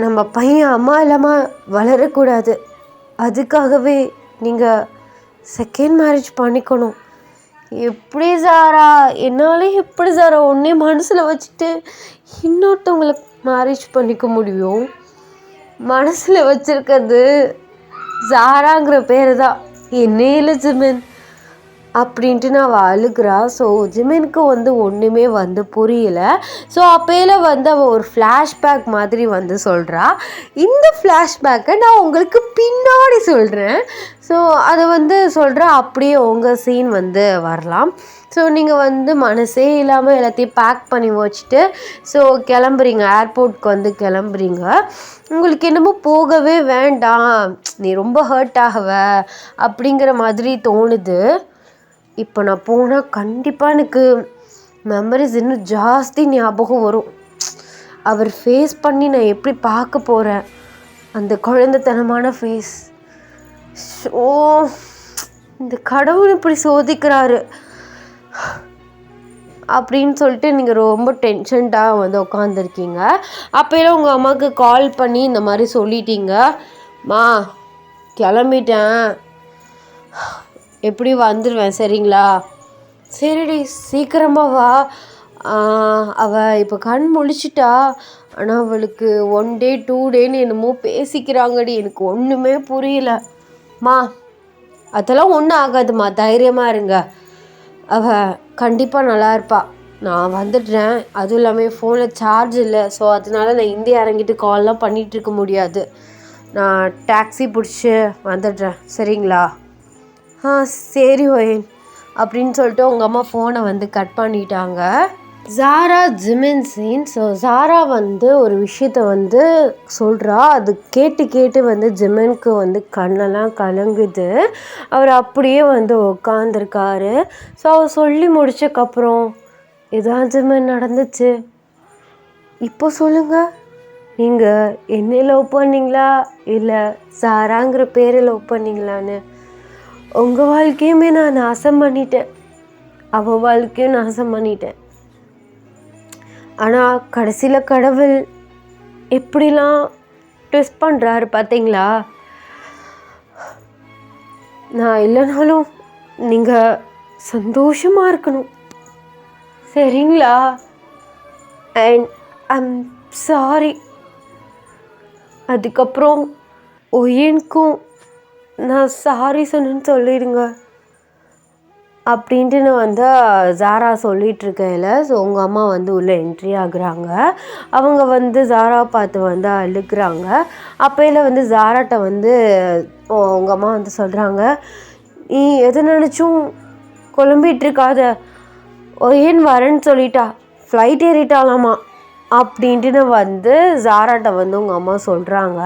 நம்ம பையன் அம்மா இல்லாமல் வளரக்கூடாது. அதுக்காகவே நீங்கள் செகண்ட் மேரேஜ் பண்ணிக்கணும். எப்படி சாரா, என்னாலே எப்படி சாரா ஒன்றே மனசில் வச்சுட்டு இன்னொருத்தவங்களை மேரேஜ் பண்ணிக்க முடியும்? மனசில் வச்சுருக்கிறது சாராங்கிற பேர் தான், என்னே இல்லை ஜிமின் அப்படின்ட்டு நான் அழுகிறா. ஸோ ஜிமினுக்கு வந்து ஒன்றுமே வந்து புரியல. ஸோ அப்போல வந்து அவள் ஒரு ஃப்ளாஷ்பேக் மாதிரி வந்து சொல்கிறா. இந்த ஃப்ளாஷ்பேக்கை நான் உங்களுக்கு பின்னாடி சொல்கிறேன். ஸோ அதை வந்து சொல்கிறேன், அப்படியே உங்கள் சீன் வந்து வரலாம். ஸோ நீங்கள் வந்து மனசே இல்லாமல் எல்லாத்தையும் பேக் பண்ணி வச்சுட்டு ஸோ கிளம்புறீங்க, ஏர்போர்ட்க்கு வந்து கிளம்புறீங்க. உங்களுக்கு என்னமோ போகவே வேண்டாம், நீ ரொம்ப ஹர்ட் ஆகவ அப்படிங்கிற மாதிரி தோணுது. இப்போ நான் போனால் கண்டிப்பாக எனக்கு மெமரிஸ் இன்னும் ஜாஸ்தி ஞாபகம் வரும். அவர் ஃபேஸ் பண்ணி நான் எப்படி பார்க்க போகிறேன், அந்த குழந்தைத்தனமான ஃபேஸ். ஸோ இந்த கடவுள் இப்படி சோதிக்கிறாரு அப்படின்னு சொல்லிட்டு நீங்கள் ரொம்ப டென்ஷன்டாக வந்து உட்காந்துருக்கீங்க. அப்போலாம் உங்கள் அம்மாவுக்கு கால் பண்ணி இந்த மாதிரி சொல்லிட்டீங்க, மா கிளம்பிட்டேன், எப்படி வந்துடுவேன் சரிங்களா? சரிடி சீக்கிரமாக வா. அவள் இப்போ கண் முழிச்சிட்டா. ஆனால் அவளுக்கு 1 டே 2 டேன்னு என்னமோ பேசிக்கிறாங்கடி, எனக்கு ஒன்றுமே புரியலம்மா. அதெல்லாம் ஒன்றும் ஆகாதுமா, தைரியமாக இருங்க, அவள் கண்டிப்பாக நல்லா இருப்பா. நான் வந்துடுறேன். அதுவும் இல்லாமல் ஃபோனில் சார்ஜ் இல்லை. ஸோ அதனால நான் இந்தியா இறங்கிட்டு கால்லாம் பண்ணிகிட்ருக்க முடியாது. நான் டாக்ஸி பிடிச்சி வந்துடுறேன் சரிங்களா? சரி ஒயன் அப்படின்னு சொல்லிட்டு உங்கள் அம்மா ஃபோனை வந்து கட் பண்ணிட்டாங்க. ஜாரா ஜிமின் சீன். ஸோ ஜாரா வந்து ஒரு விஷயத்த வந்து சொல்கிறா. அது கேட்டு கேட்டு வந்து ஜிமினுக்கு வந்து கண்ணெல்லாம் கலங்குது. அவர் அப்படியே வந்து உக்காந்துருக்காரு. ஸோ அவர் சொல்லி முடிச்சக்கப்புறம், இதான் ஜிமின் நடந்துச்சு. இப்போ சொல்லுங்கள், நீங்கள் என்னை லவ் பண்ணீங்களா இல்லை சாராங்கிற பேரை லவ் பண்ணீங்களான்னு? உங்கள் வாழ்க்கையுமே நான் நாசம் பண்ணிட்டேன், அவள் வாழ்க்கையும் நாசம் பண்ணிட்டேன். ஆனால் கடைசியில் கடவுள் எப்படிலாம் ட்விஸ்ட் பண்ணுறாரு பார்த்தீங்களா? நான் இல்லைனாலும் நீங்கள் சந்தோஷமாக இருக்கணும், சரிங்களா? And I'm sorry. அதுக்கப்புறம் ஒயனுக்கும் நான் சாரி சொன்னேன்னு சொல்லிடுங்க அப்படின்ட்டு நான் வந்து ஜாரா சொல்லிகிட்ருக்கையில், ஸோ உங்கள் அம்மா வந்து உள்ளே என்ட்ரி ஆகுறாங்க. அவங்க வந்து ஜாராவை பார்த்து வந்து அழுகுறாங்க. அப்போயில் வந்து ஜாராட்ட வந்து உங்கள் அம்மா வந்து சொல்கிறாங்க, நீ எதை நினச்சும் குழம்பிகிட்ருக்காத, ஏன் வரேன்னு சொல்லிட்டா, ஃப்ளைட் ஏறிட்டாலாமா அப்படின்ட்டு வந்து ஜாராட்ட வந்து உங்கள் அம்மா சொல்கிறாங்க.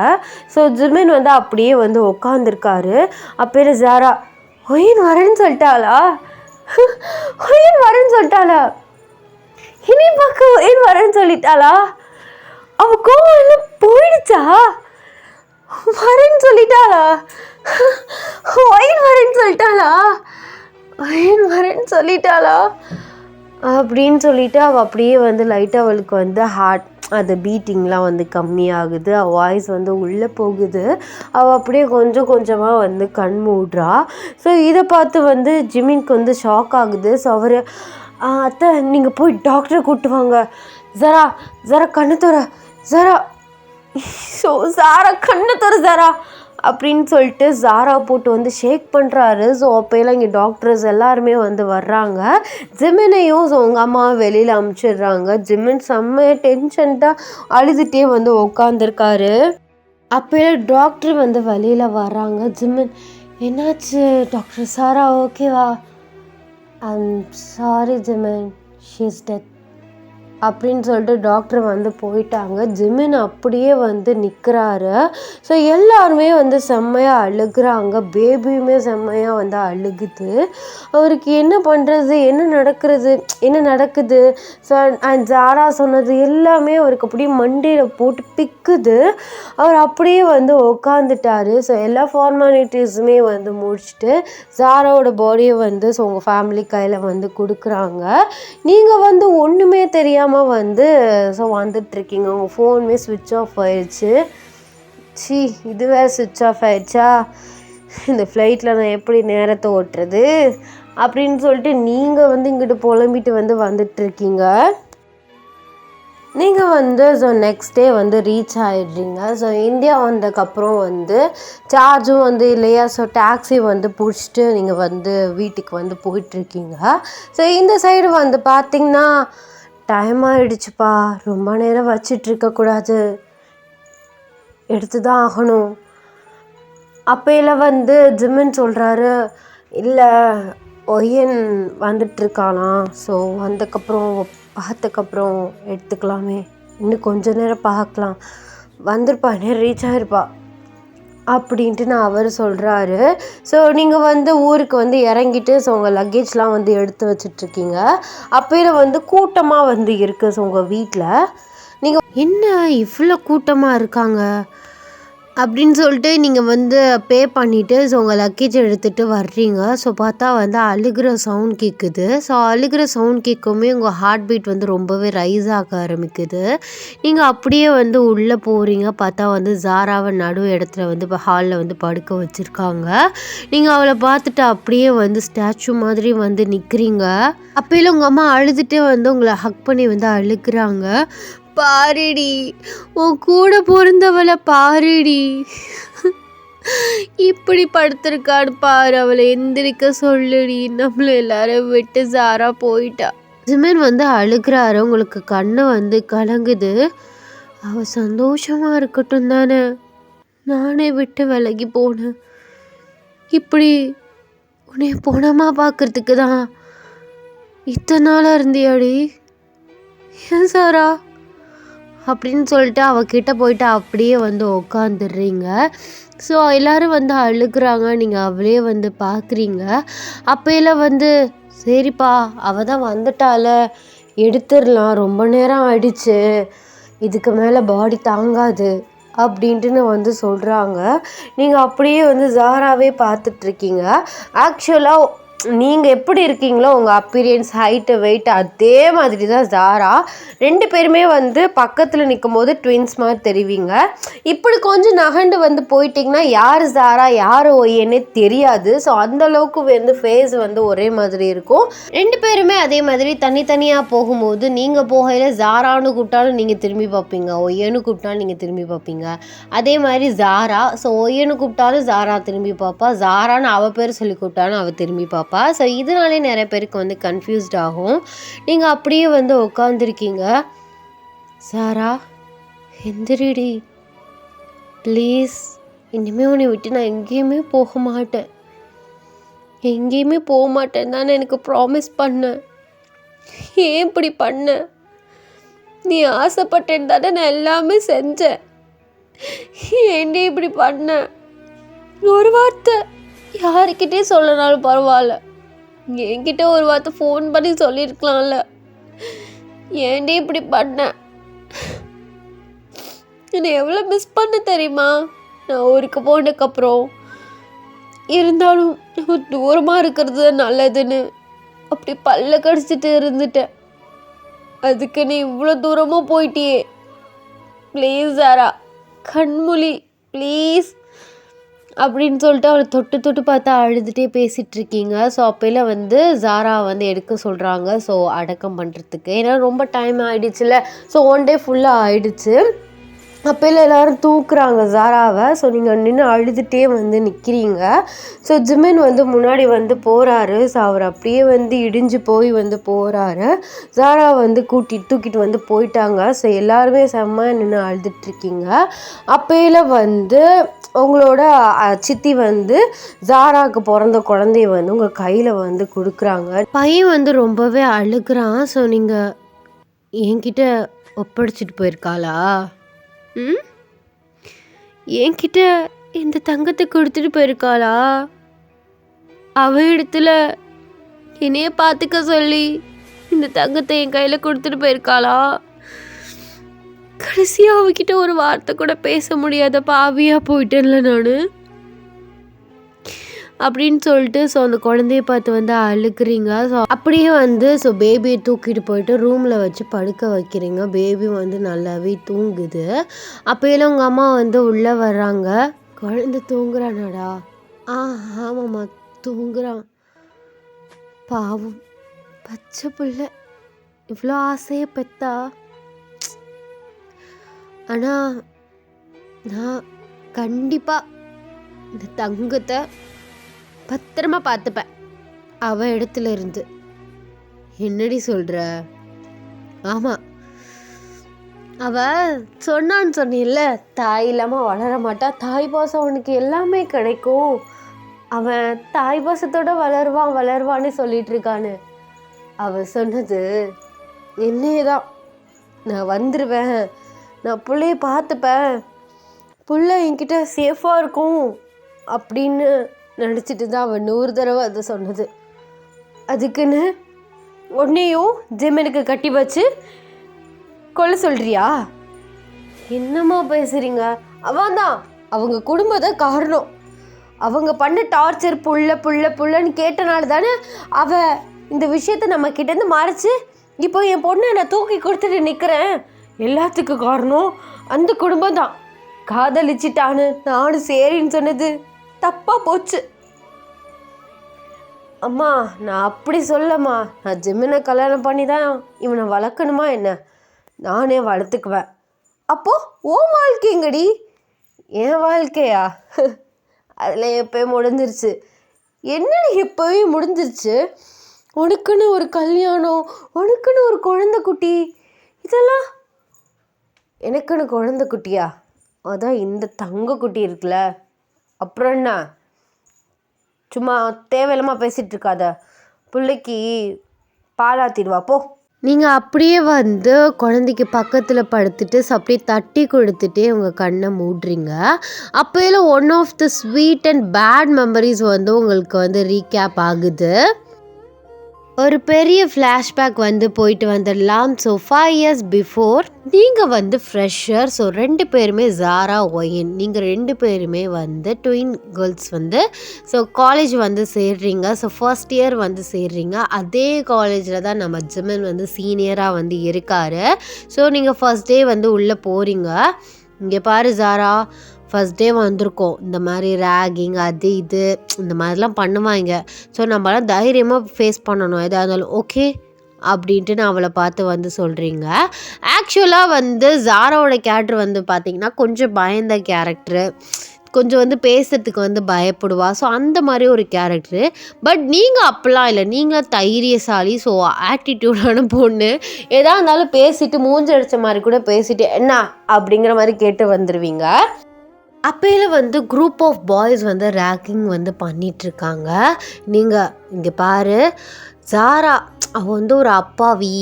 ஸோ ஜிமின் வந்து அப்படியே வந்து உட்காந்துருக்காரு. அப்போயில் ஜாரா, ஒயின் வரேன்னு சொல்லிட்டாளா, ஒயின் வரேன்னு சொல்லிட்டாளா, இனி பார்க்க ஒயின் வரேன்னு சொல்லிட்டாளா, அவ கோவம் எல்லாம் போயிடுச்சா, வரேன்னு சொல்லிட்டாளா, ஒயின் வரேன்னு சொல்லிட்டாளா, ஒயின் வரேன்னு சொல்லிட்டாளா அப்படின்னு சொல்லிட்டு அவள் அப்படியே வந்து லைட்டாக அவளுக்கு வந்து ஹார்ட் அது பீட்டிங்லாம் வந்து கம்மியாகுது. அவள் வாய்ஸ் வந்து உள்ளே போகுது. அவள் அப்படியே கொஞ்சம் கொஞ்சமாக வந்து கண் மூடுறா. ஸோ இதை பார்த்து வந்து ஜிமினுக்கு வந்து ஷாக் ஆகுது. ஸோ அவர், அத்தை நீங்கள் போய் டாக்டரை கூப்பிட்டு வாங்க, ஜரா ஜரா கண்ணு தர ஜரா, ஸோ ஜாரா கண்ணு தர ஜரா அப்படின்னு சொல்லிட்டு ஜாரா போட்டு வந்து ஷேக் பண்ணுறாரு. ஸோ அப்போயெல்லாம் இங்கே டாக்டர்ஸ் எல்லாருமே வந்து வர்றாங்க. ஜிமினையும் ஸோ உங்கள் அம்மாவை வெளியில் அமுச்சிடுறாங்க. ஜிமின் செம்ம டென்ஷன்ட்டாக அழுதுகிட்டே வந்து உட்காந்துருக்காரு. அப்போயெல்லாம் டாக்டர் வந்து வெளியில் வர்றாங்க. ஜிமின், என்னாச்சு டாக்டர், சாரா ஓகேவா? I'm sorry Jimin, she is death அப்படின்னு சொல்லிட்டு டாக்டர் வந்து போயிட்டாங்க. ஜிமின் அப்படியே வந்து நிற்கிறாரு. ஸோ எல்லாருமே வந்து செம்மையாக அழுகுறாங்க. பேபியுமே செம்மையாக வந்து அழுகுது. அவருக்கு என்ன பண்ணுறது, என்ன நடக்குது. ஸோ அண்ட் ஜாரா சொன்னது எல்லாமே அவருக்கு அப்படியே மண்டையில் போட்டு பிக்குது. அவர் அப்படியே வந்து உக்காந்துட்டார். ஸோ எல்லா ஃபார்மாலிட்டிஸுமே வந்து முடிச்சுட்டு ஜாராவோட பாடியை வந்து ஸோ உங்கள் ஃபேமிலி கையில் வந்து கொடுக்குறாங்க. நீங்கள் வந்து ஒன்றுமே தெரியாமல் வந்து ஸோ வந்துட்டுருக்கீங்க. உங்கள் ஃபோனுமே ஸ்விட்ச் ஆஃப் ஆயிடுச்சு. இது வேறு ஸ்விட்ச் ஆஃப் ஆயிடுச்சா, இந்த ஃப்ளைட்டில் நான் எப்படி நேரத்தை ஓட்டுறது அப்படின்னு சொல்லிட்டு நீங்கள் வந்து இங்கிட்டு புலம்பிட்டு வந்து வந்துட்டுருக்கீங்க. நீங்கள் வந்து ஸோ நெக்ஸ்ட் டே வந்து ரீச் ஆகிடுறீங்க. ஸோ இந்தியா வந்ததுக்கப்புறம் வந்து சார்ஜும் வந்து இல்லையா, ஸோ டாக்ஸி வந்து பிடிச்சிட்டு நீங்கள் வந்து வீட்டுக்கு வந்து போயிட்டுருக்கீங்க. ஸோ இந்த சைடு வந்து பார்த்திங்கன்னா, டைம் ஆகிடுச்சுப்பா, ரொம்ப நேரம் வச்சிட்ருக்கக்கூடாது, எடுத்து தான் ஆகணும். அப்போயில் வந்து ஜிமின் சொல்கிறாரு, இல்லை ஒயன் வந்துட்டுருக்காளாம், ஸோ பார்த்ததுக்கப்புறம் எடுத்துக்கலாமே, இன்னும் கொஞ்ச நேரம் பார்க்கலாம், வந்திருப்பா, நேரம் ரீச் ஆகிருப்பா அப்படின்ட்டு அவர் சொல்கிறாரு. ஸோ நீங்கள் வந்து ஊருக்கு வந்து இறங்கிட்டு ஸோ உங்கள் லக்கேஜ்லாம் வந்து எடுத்து வச்சிட்ருக்கீங்க. அப்போயில் வந்து கூட்டமாக வந்து இருக்குது. ஸோ உங்கள் வீட்டில் நீங்கள் என்ன இவ்வளோ கூட்டமாக இருக்காங்க அப்படின்னு சொல்லிட்டு நீங்கள் வந்து பே பண்ணிவிட்டு ஸோ உங்கள் லக்கேஜ் எடுத்துகிட்டு வர்றீங்க. ஸோ பார்த்தா வந்து அழுகிற சவுண்ட் கேட்குது. ஸோ அழுகிற சவுண்ட் கேட்குமே உங்கள் ஹார்ட் பீட் வந்து ரொம்பவே ரைஸ் ஆக ஆரம்பிக்குது. நீங்கள் அப்படியே வந்து உள்ளே போகிறீங்க. பார்த்தா வந்து ஜாராவை நடு இடத்துல வந்து இப்போ ஹாலில் வந்து படுக்க வச்சுருக்காங்க. நீங்கள் அவளை பார்த்துட்டு அப்படியே வந்து ஸ்டாச்சு மாதிரி வந்து நிற்கிறீங்க. அப்போயில உங்கள் அம்மா அழுதுகிட்டே வந்து உங்களை ஹக் பண்ணி வந்து அழுகிறாங்க. பாருடி, உன் கூட பிறந்தவளை பாருடி, இப்படி படுத்திருக்காடு பாரு, அவளை எந்திரிக்க சொல்லுடி, நம்மள எல்லாரும் விட்டு ஜாரா போயிட்டா. ஜிமின் வந்து அழுகிறாரு. உங்களுக்கு கண்ணு வந்து கலங்குது. அவ சந்தோஷமா இருக்கட்டும் தானே, நானே விட்டு விலகி போனேன். இப்படி உன்னை போனமா பார்க்கறதுக்கு தான் இத்தனை நாளாக இருந்தியாடி, ஏன் சாரா அப்படின்னு சொல்லிட்டு அவகிட்ட போயிட்டு அப்படியே வந்து உக்காந்துடுறீங்க. ஸோ எல்லோரும் வந்து அழுகுறாங்க, நீங்கள் அவளே வந்து பார்க்குறீங்க. அப்போயெல்லாம் வந்து சரிப்பா அவள் தான் வந்துட்டால எடுத்துடலாம், ரொம்ப நேரம் ஆயிடுச்சு, இதுக்கு மேலே பாடி தாங்காது அப்படின்ட்டுன்னு வந்து சொல்கிறாங்க. நீங்கள் அப்படியே வந்து ஜாராவே பார்த்துட்ருக்கீங்க. ஆக்சுவலாக நீங்கள் எப்படி இருக்கீங்களோ உங்கள் அப்பீரியன்ஸ், ஹைட்டு, வெயிட் அதே மாதிரி தான் ஜாரா. 2 பேருமே வந்து பக்கத்தில் நிற்கும் போது ட்வின்ஸ் மாதிரி தெரிவிங்க. இப்படி கொஞ்சம் நகண்டு வந்து போயிட்டிங்கன்னா யார் ஜாரா யார் ஒய்யன்னே தெரியாது. ஸோ அந்தளவுக்கு வந்து ஃபேஸ் வந்து ஒரே மாதிரி இருக்கும். 2 பேருமே அதே மாதிரி தனித்தனியாக போகும்போது நீங்கள் போகையில் ஜாரான்னு கூப்பிட்டாலும் நீங்கள் திரும்பி பார்ப்பீங்க, ஒய்யன்னு கூப்பிட்டாலும் நீங்கள் திரும்பி பார்ப்பீங்க. அதே மாதிரி ஜாரா, ஸோ ஒய்யன்னு கூப்பிட்டாலும் ஜாரா திரும்பி பார்ப்பா, ஜாரான்னு அவள் பேர் சொல்லி கூப்பிட்டாலும் அவள் திரும்பி பார்ப்பா. ஸோ இதனாலே நிறைய பேருக்கு வந்து கன்ஃபியூஸ்ட் ஆகும். நீங்கள் அப்படியே வந்து உட்காந்துருக்கீங்க. சாரா எந்திரிடி ப்ளீஸ், இனிமேல் உன்னை விட்டு நான் எங்கேயுமே போக மாட்டேன், எங்கேயுமே போக மாட்டேன் தானே எனக்கு ப்ராமிஸ் பண்ண. ஏன் இப்படி பண்ண? நீ ஆசைப்பட்டேன்னு தானே நான் எல்லாமே செஞ்சேன், ஏன்டி இப்படி பண்ண? ஒரு வார்த்தை யாருக்கிட்டே சொல்லனாலும் பரவாயில்ல, என்கிட்ட ஒரு வார்த்தை ஃபோன் பண்ணி சொல்லியிருக்கலாம்ல, ஏன்டி இப்படி பண்ண? என்னை எவ்வளோ மிஸ் பண்ண தெரியுமா நான் ஊருக்கு போனதுக்கப்புறம். இருந்தாலும் தூரமாக இருக்கிறது நல்லதுன்னு அப்படி பல்ல கடிச்சிட்டு இருந்துட்டேன். அதுக்கு நீ இவ்வளோ தூரமாக போயிட்டியே. ப்ளீஸ் ஜாரா கண்மொழி ப்ளீஸ் அப்படின்னு சொல்லிட்டு அவளை தொட்டு தொட்டு பார்த்தா அழுதுகிட்டே பேசிகிட்ருக்கீங்க. ஸோ அப்போலாம் வந்து ஜாரா வந்து எடுக்க சொல்கிறாங்க, ஸோ அடக்கம் பண்ணுறதுக்கு. ஏன்னா ரொம்ப டைம் ஆகிடுச்சுல, ஸோ 1 டே ஃபுல்லாக ஆகிடுச்சு. அப்போல்லாம் எல்லோரும் தூக்குறாங்க ஜாராவை. ஸோ நீங்கள் நின்று அழுதுகிட்டே வந்து நிற்கிறீங்க. ஸோ ஜிமின் வந்து முன்னாடி வந்து போகிறாரு. ஸோ அவர் அப்படியே வந்து இடிஞ்சு போய் வந்து போகிறாரு. ஜாரா வந்து தூக்கிட்டு வந்து போயிட்டாங்க. ஸோ எல்லாருமே செம்ம நின்று அழுதுட்ருக்கீங்க. அப்போலாம் வந்து உங்களோட சித்தி வந்து ஜாராவுக்கு பிறந்த குழந்தைய வந்து உங்கள் கையில் வந்து கொடுக்குறாங்க. பையன் வந்து ரொம்பவே அழுகுறான். ஸோ நீங்கள் என்கிட்ட ஒப்படைச்சிட்டு போயிருக்காளா? என்கிட்ட இந்த தங்கத்தை கொடுத்துட்டு போயிருக்காளா? அவ இடத்துல என்னைய பார்த்துக்க சொல்லி இந்த தங்கத்தை என் கையில் கொடுத்துட்டு போயிருக்காளா? கடைசியாக அவகிட்ட ஒரு வார்த்தை கூட பேச முடியாத பாவியாக போயிட்டேன்ல நான் அப்படின்னு சொல்லிட்டு ஸோ அந்த குழந்தைய பார்த்து வந்து அழுக்குறீங்க. ஸோ அப்படியே வந்து ஸோ பேபியை தூக்கிட்டு போயிட்டு ரூமில் வச்சு படுக்க வைக்கிறீங்க. பேபி வந்து நல்லாவே தூங்குது. அப்போயெல்லாம் உங்கள் அம்மா வந்து உள்ளே வர்றாங்க. குழந்தை தூங்குறானாடா? ஆமாம்மா தூங்குறான். பாவம் பச்சை பிள்ளை, இவ்வளோ ஆசையை பெத்தா. ஆனால் நான் கண்டிப்பாக இந்த தங்கத்தை பத்திரமா பார்த்துப்பேன் அவ இடத்துல இருந்து. என்னடி சொல்கிற? ஆமாம், அவ சொன்னான்னு சொன்னில்ல, தாய் இல்லாமல் வளர மாட்டா, தாய் பாசம் அவனுக்கு எல்லாமே கிடைக்கும், அவன் தாய் பாசத்தோட வளருவான்னு சொல்லிட்டு இருக்கான்னு. அவ சொன்னது என்னையே தான். நான் வந்துடுவேன், நான் பிள்ளைய பார்த்துப்பேன், புள்ள என்கிட்ட சேஃபாக இருக்கும் அப்படின்னு நினச்சிட்டு தான் அவன் 100 தடவை அதை சொன்னது. அதுக்குன்னு உன்னையும் ஜிமினுக்கு கட்டி வச்சு கொல்ல சொல்கிறியா? என்னம்மா பேசுகிறீங்க? அவன் தான், அவங்க குடும்பத்தை காரணம். அவங்க பண்ண டார்ச்சர் புள்ளன்னு கேட்டனால தானே அவள் இந்த விஷயத்த நம்ம கிட்டேருந்து மறைச்சு இப்போ என் பொண்ணை நான் தூக்கி கொடுத்துட்டு நிற்கிறேன். எல்லாத்துக்கும் காரணம் அந்த குடும்பம் தான். காதலிச்சிட்டான்னு நானும் சரின்னு சொன்னது தப்பாக போச்சு. அம்மா நான் அப்படி சொல்லம்மா, நான் ஜிமினை கல்யாணம் பண்ணி தான் இவனை வளர்க்கணுமா என்ன? நானே வளர்த்துக்குவேன். அப்போது உன் வாழ்க்கைங்கடி. என் வாழ்க்கையா? அதில் எப்போயும் முடிஞ்சிருச்சு. என்னடி எப்போவே முடிஞ்சிருச்சு? உனக்குன்னு ஒரு கல்யாணம், உனக்குன்னு ஒரு குழந்தை குட்டி, இதெல்லாம் எனக்குன்னு குழந்தை குட்டியா? அதான் இந்த தங்க குட்டி இருக்குல்ல, அப்புறம் என்ன? சும்மா தேவையில்லாமல் பேசிகிட்டு இருக்காத. பிள்ளைக்கு பாலாத்திடுவா போ. நீங்கள் அப்படியே வந்து குழந்தைக்கு பக்கத்தில் படுத்துட்டு அப்படியே தட்டி கொடுத்துட்டே உங்கள் கண்ணை மூடுறீங்க. அப்போயில one of the sweet and bad memories வந்து உங்களுக்கு வந்து ரீகேப் ஆகுது. ஒரு பெரிய ஃப்ளாஷ்பேக் வந்து போயிட்டு வந்துடலாம். ஸோ 5 இயர்ஸ் பிஃபோர் நீங்கள் வந்து ஃப்ரெஷர். ஸோ 2 பேருமே ஜாரா ஒயின், நீங்கள் 2 பேருமே வந்து ட்வின் கேர்ள்ஸ் வந்து ஸோ காலேஜ் வந்து சேர்றீங்க. ஸோ ஃபர்ஸ்ட் இயர் வந்து சேர்றீங்க. அதே காலேஜில் தான் நம்ம ஜிமின் வந்து சீனியராக வந்து இருக்கார். ஸோ நீங்கள் ஃபர்ஸ்ட் டே வந்து உள்ளே போகிறீங்க. இங்கே பாரு ஜாரா, ஃபஸ்ட் டே வந்திருக்கோம், இந்த மாதிரி ரேகிங் அது இது இந்த மாதிரிலாம் பண்ணுவாங்க. ஸோ நம்மளாம் தைரியமாக ஃபேஸ் பண்ணணும் எதாக இருந்தாலும், ஓகே அப்படின்ட்டு நான் அவளை பார்த்து வந்து சொல்கிறீங்க. ஆக்சுவலாக வந்து ஜாராவோட கேரக்டர் வந்து பார்த்திங்கன்னா கொஞ்சம் பயந்த கேரக்டரு, கொஞ்சம் வந்து பேசுறதுக்கு வந்து பயப்படுவா. ஸோ அந்த மாதிரி ஒரு கேரக்டரு. பட் நீங்கள் அப்போல்லாம் இல்லை, நீங்கள் தைரியசாலி. ஸோ ஆட்டிடியூடான பொண்ணு. எதாக இருந்தாலும் பேசிட்டு மூஞ்சி அடித்த மாதிரி கூட பேசிட்டு என்ன அப்படிங்கிற மாதிரி கேட்டு வந்துடுவீங்க. அப்போயில வந்து குரூப் ஆஃப் பாய்ஸ் வந்து ரேக்கிங் வந்து பண்ணிகிட்ருக்காங்க. நீங்கள் இங்கே பாரு ஜாரா, அவள் வந்து ஒரு அப்பாவி,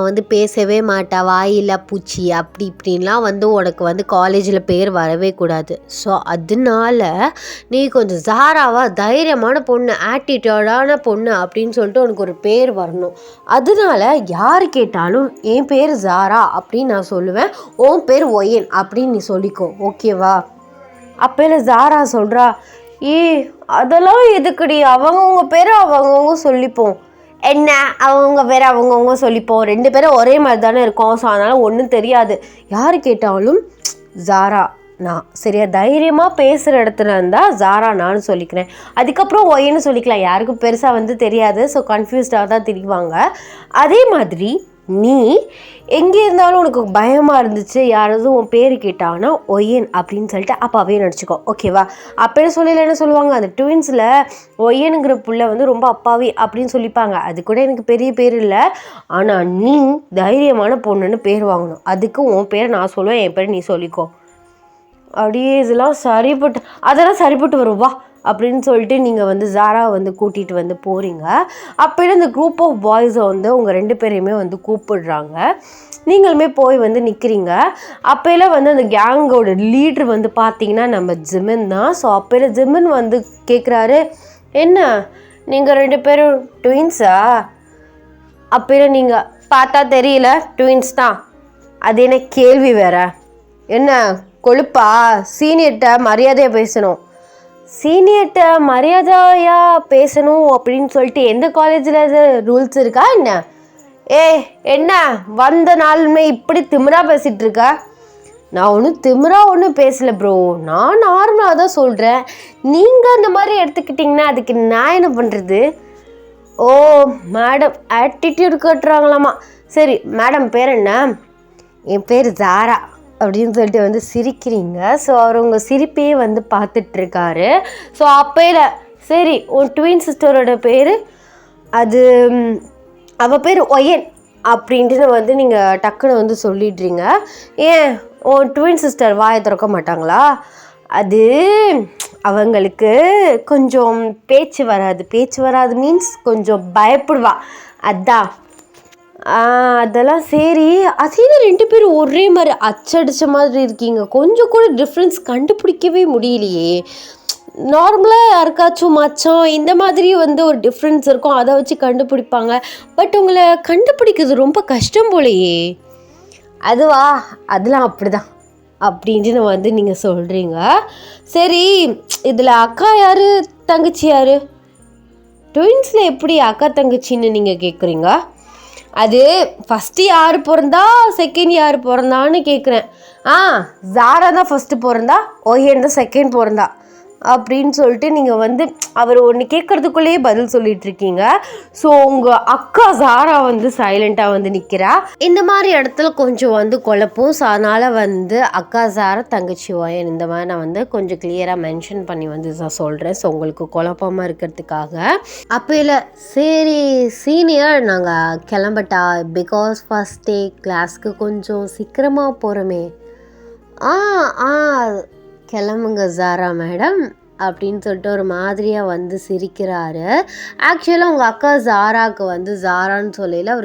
வந்து பேசவே மாட்டா, வாயில்லா பூச்சி அப்படி இப்படின்லாம் வந்து உனக்கு வந்து காலேஜில் பேர் வரவே கூடாது. ஸோ அதனால நீ கொஞ்சம் ஜாராவா தைரியமான பொண்ணு, ஆட்டிடியூடான பொண்ணு அப்படின்னு சொல்லிட்டு உனக்கு ஒரு பேர் வரணும். அதனால யார் கேட்டாலும் என் பேர் ஜாரா அப்படின்னு நான் சொல்லுவேன், உன் பேர் ஒயன் அப்படின்னு நீ சொல்லிக்கோ, ஓகேவா? அப்போயில ஜாரா சொல்கிறா, அதெல்லாம் எதுக்குடி, அவங்கவுங்க பேரை அவங்கவுங்க சொல்லிப்போம். என்ன அவங்க பேரை அவங்கவுங்க சொல்லிப்போம், 2 பேரும் ஒரே மாதிரி தானே இருக்கோம். ஸோ அதனால் ஒன்றும் தெரியாது. யார் கேட்டாலும் ஜாரா நான், சரியா? தைரியமாக பேசுகிற இடத்துல இருந்தால் ஜாரா நான் சொல்லிக்கிறேன். அதுக்கப்புறம் ஒய்ன்னு சொல்லிக்கலாம், யாருக்கும் பெருசாக வந்து தெரியாது. ஸோ கன்ஃபியூஸ்டாக தான் தெரிவாங்க. அதே மாதிரி நீ எங்கே இருந்தாலும் உனக்கு பயமாக இருந்துச்சு, யாராவது உன் பேர் கேட்டாங்கன்னா ஒய்யன் அப்படின்னு சொல்லிட்டு அப்பாவே நடிச்சுக்கோ, ஓகேவா? அப்போயே சொல்லல என்ன சொல்லுவாங்க, அந்த ட்வின்ஸில் ஒய்யனுங்கிற புள்ள வந்து ரொம்ப அப்பாவி அப்படின்னு சொல்லிப்பாங்க. அது கூட எனக்கு பெரிய பேர் இல்லை. ஆனால் நீ தைரியமான பொண்ணுன்னு பேர் வாங்கணும். அதுக்கு உன் பேரை நான் சொல்லுவேன், என் பேரை நீ சொல்லிக்கோ. அப்படியே இதெல்லாம் சரிப்பட்டு, அதெல்லாம் சரிப்பட்டு வரும் வா அப்படின்னு சொல்லிட்டு நீங்கள் வந்து ஜாரா வந்து கூட்டிகிட்டு வந்து போகிறீங்க. அப்போயே இந்த குரூப் ஆஃப் பாய்ஸை வந்து உங்கள் 2 பேரையுமே வந்து கூப்பிடுறாங்க. நீங்களுமே போய் வந்து நிற்கிறீங்க. அப்போயில வந்து அந்த கேங்கோட லீடர் வந்து பார்த்தீங்கன்னா நம்ம ஜிமின் தான். ஸோ அப்போயில ஜிமின் வந்து கேட்குறாரு, என்ன நீங்கள் 2 பேரும் ட்வின்ஸா? அப்போயில நீங்கள் பார்த்தா தெரியல, ட்வின்ஸ் தான். அது என்ன கேள்வி வேற, என்ன கொழுப்பா? சீனியர்கிட்ட மரியாதையாக பேசணும். சீனியர்கிட்ட மரியாதையாக பேசணும் அப்படின்னு சொல்லிட்டு எந்த காலேஜில் அது ரூல்ஸ் இருக்கா என்ன? என்ன வந்த நாளுமே இப்படி திமிரா பேசிகிட்டு இருக்க? நான் ஒன்றும் திமிரா ஒன்றும் பேசலை ப்ரோ, நான் நார்மலாக தான் சொல்கிறேன். நீங்கள் அந்த மாதிரி எடுத்துக்கிட்டிங்கன்னா அதுக்கு நான் என்ன பண்ணுறது? ஓ மேடம் ஆட்டிடியூட் கட்டுறாங்களாமா. சரி மேடம் பேர் என்ன? என் பேர் ஜாரா அப்படின்னு சொல்லிட்டு வந்து சிரிக்கிறீங்க. ஸோ அவர் உங்கள் சிரிப்பையே வந்து பார்த்துட்ருக்காரு. ஸோ அப்போயில சரி உன் ட்வின் சிஸ்டரோட பேர், அது அவள் பேர் ஒயன் அப்படின்ட்டு வந்து நீங்கள் டக்குன்னு வந்து சொல்லிடுறீங்க. ஏன் உன் ட்வின் சிஸ்டர் வாயை திறக்க மாட்டாங்களா? அது அவங்களுக்கு கொஞ்சம் பேச்சு வராது மீன்ஸ் கொஞ்சம் பயப்படுவா, அதான். அதெல்லாம் சரி. அதே 2 பேரும் ஒரே மாதிரி அச்சடித்த மாதிரி இருக்கீங்க, கொஞ்சம் கூட டிஃப்ரென்ஸ் கண்டுபிடிக்கவே முடியலையே. நார்மலாக யாருக்காச்சும் மச்சம் இந்த மாதிரி வந்து ஒரு டிஃப்ரென்ஸ் இருக்கும், அதை வச்சு கண்டுபிடிப்பாங்க. பட் உங்களை கண்டுபிடிக்கிறது ரொம்ப கஷ்டம் போலையே. அதுவா, அதெல்லாம் அப்படி தான் அப்படின்ட்டு வந்து நீங்கள் சொல்கிறீங்க. சரி இதில் அக்கா யார் தங்கச்சி யார்? ட்வின்ஸில் எப்படி அக்கா தங்கச்சின்னு நீங்கள் கேட்குறீங்க? அது ஃபஸ்ட்டு யார் பிறந்தா செகண்ட் யார் பிறந்தான்னு கேட்குறேன். ஜாரா தான் ஃபஸ்ட்டு பிறந்தா, ஒய்யன் தான் செகண்ட் பிறந்தா அப்படின்னு சொல்லிட்டு நீங்கள் வந்து அவர் ஒன்று கேட்குறதுக்குள்ளேயே பதில் சொல்லிகிட்ருக்கீங்க. ஸோ உங்கள் அக்கா ஜாரா வந்து சைலண்ட்டாக வந்து நிற்கிறா. இந்த மாதிரி இடத்துல கொஞ்சம் வந்து குழப்பம். ஸோ அதனால் வந்து அக்கா ஜாரா தங்கச்சி ஒயன் இந்த மாதிரி நான் வந்து கொஞ்சம் கிளியராக மென்ஷன் பண்ணி வந்து நான் சொல்கிறேன். ஸோ உங்களுக்கு குழப்பமாக இருக்கிறதுக்காக. அப்போ இல்லை சரி சீனியர் நாங்கள் கிளம்பட்டா, பிகாஸ் ஃபஸ்ட் டே கிளாஸ்க்கு கொஞ்சம் சீக்கிரமாக போகிறோமே. கிளம்புங்க ஜாரா மேடம், அப்படின்னு சொல்லிட்டு ஒரு மாதிரியாக வந்து சிரிக்கிறாரு. ஆக்சுவலாக உங்கள் அக்கா ஜாராவுக்கு வந்து ஜாரான்னு சொல்லல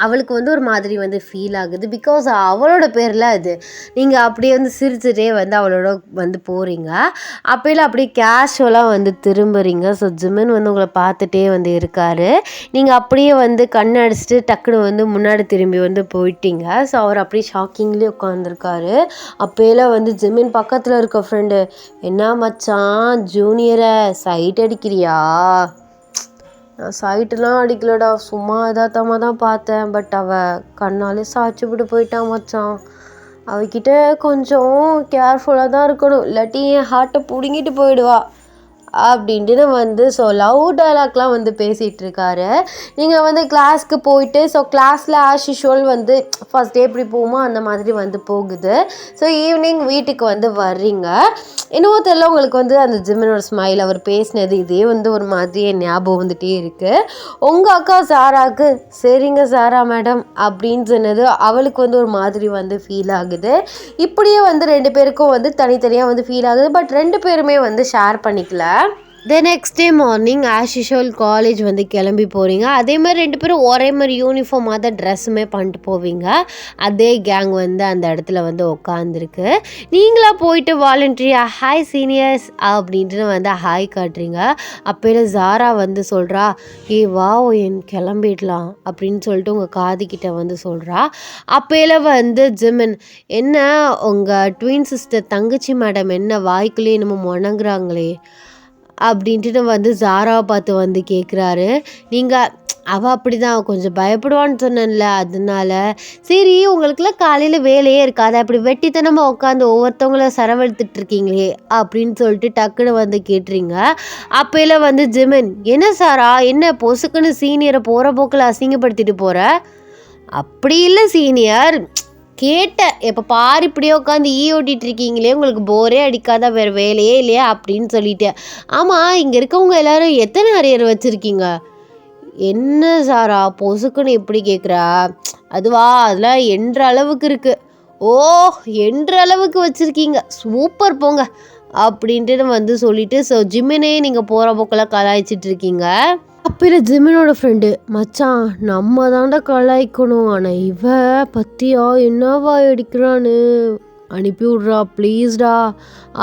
அவளுக்கு வந்து ஒரு மாதிரி வந்து ஃபீல் ஆகுது. பிகாஸ் அவளோட பேரில் அது நீங்கள் அப்படியே வந்து சிரிச்சுட்டே வந்து அவளோட வந்து போகிறீங்க. அப்போலாம் அப்படியே கேஷுவலாக வந்து திரும்புறீங்க. ஸோ ஜிமின் வந்து உங்களை பார்த்துட்டே வந்து இருக்கார். நீங்கள் அப்படியே வந்து கண் அடிச்சுட்டு டக்குன்னு வந்து முன்னாடி திரும்பி வந்து போயிட்டீங்க. ஸோ அவர் அப்படியே ஷாக்கிங்லேயே உட்காந்துருக்காரு. அப்போலாம் வந்து ஜிமின் பக்கத்தில் இருக்க ஃப்ரெண்டு, என்ன மச்சான் ஜூனியரை சைட் அடிக்கிறியா? நான் சைட்டெலாம் அடிக்கலடா, சும்மா எதார்த்தமாக தான் பார்த்தேன். பட் அவள் கண்ணாலே சாய்ச்சி விட்டு போயிட்டான் மச்சான். அவகிட்ட கொஞ்சம் கேர்ஃபுல்லாக தான் இருக்கணும், இல்லாட்டி என் ஹார்ட்டை பிடுங்கிட்டு போயிடுவா அப்படின்ட்டு வந்து ஸோ லவ் டைலாக்லாம் வந்து பேசிகிட்டு இருக்காரு. நீங்கள் வந்து கிளாஸ்க்கு போயிட்டு ஸோ கிளாஸில் ஆஸ் யூஷுவல் வந்து ஃபஸ்ட் டே எப்படி போகுமோ அந்த மாதிரி வந்து போகுது. ஸோ ஈவினிங் வீட்டுக்கு வந்து வர்றீங்க. என்னவோ தெரியல உங்களுக்கு வந்து அந்த ஜிமினோட ஸ்மைல், அவர் பேசினது இதே வந்து ஒரு மாதிரியே ஞாபகம் வந்துகிட்டே இருக்குது. உங்கள் அக்கா சாராவுக்கு சரிங்க சாரா மேடம் அப்படின்னு சொன்னது அவளுக்கு வந்து ஒரு மாதிரி வந்து ஃபீல் ஆகுது. இப்படியே வந்து 2 பேருக்கும் வந்து தனித்தனியாக வந்து ஃபீல் ஆகுது. பட் 2 பேருமே வந்து ஷேர் பண்ணிக்கல. Next day morning as usual college வந்து கிளம்பி போகிறீங்க. அதே மாதிரி 2 பேரும் ஒரே மாதிரி யூனிஃபார்மாக தான் ட்ரெஸ்ஸுமே பண்ணிட்டு போவீங்க. அதே கேங் வந்து அந்த இடத்துல வந்து உட்காந்துருக்கு. நீங்களாக போயிட்டு வாலண்டரியாக ஹாய் சீனியர்ஸ் அப்படின்ட்டு வந்து ஹாய் காட்டுறீங்க. அப்போல ஜாரா வந்து சொல்கிறா, வா என் கிளம்பிடலாம் அப்படின்னு சொல்லிட்டு உங்கள் காதுகிட்ட வந்து சொல்கிறா. அப்போல வந்து ஜிமின், என்ன உங்கள் ட்வின் சிஸ்டர் தங்கச்சி மேடம் என்ன வாய்க்குள்ளேயே என்னமோ முணங்குறாங்களே அப்படின்ட்டு வந்து ஜாராவை பார்த்து வந்து கேட்குறாரு. அவள் அப்படி தான் கொஞ்சம் பயப்படுவான்னு சொன்னேன்ல, அதனால சரி உங்களுக்குலாம் காலையில் வேலையே இருக்காது, அப்படி வெட்டித்தனமாக உட்காந்து ஒவ்வொருத்தவங்கள சரவெடுத்துட்ருக்கீங்களே அப்படின்னு சொல்லிட்டு டக்குன்னு வந்து கேட்டுறீங்க. அப்போலாம் வந்து ஜிமின், என்ன சாரா என்ன பொசுக்குன்னு சீனியரை போகிற போக்கில் அசிங்கப்படுத்திட்டு போகிற? அப்படி இல்லை சீனியர், கேட்டேன், எப்போ பாரு இப்படியே உட்காந்து ஓட்டிகிட்ருக்கீங்களே, உங்களுக்கு போரே அடிக்காதா, வேறு வேலையே இல்லையா அப்படின்னு சொல்லிட்டேன். ஆமாம், இங்கே இருக்கவங்க எல்லோரும் எத்தனை அரியர் வச்சுருக்கீங்க? என்ன சாரா பொசுக்குன்னு எப்படி கேட்குறா? அதுவா, அதெல்லாம் என்ற அளவுக்கு இருக்குது. ஓ, என்ற அளவுக்கு வச்சுருக்கீங்க, சூப்பர் போங்க அப்படின்ட்டு வந்து சொல்லிவிட்டு ஸோ ஜிம்மினே நீங்கள் போகிற போக்கெல்லாம் கலாய்ச்சிட்ருக்கீங்க. அப்போ ஜிமினோட ஃப்ரெண்டு, மச்சான் நம்ம தாண்டா கலாய்க்கணும், ஆனால் இவ பத்தியா என்னவா அடிக்கிறான்னு, அனுப்பி விட்றா ப்ளீஸ்டா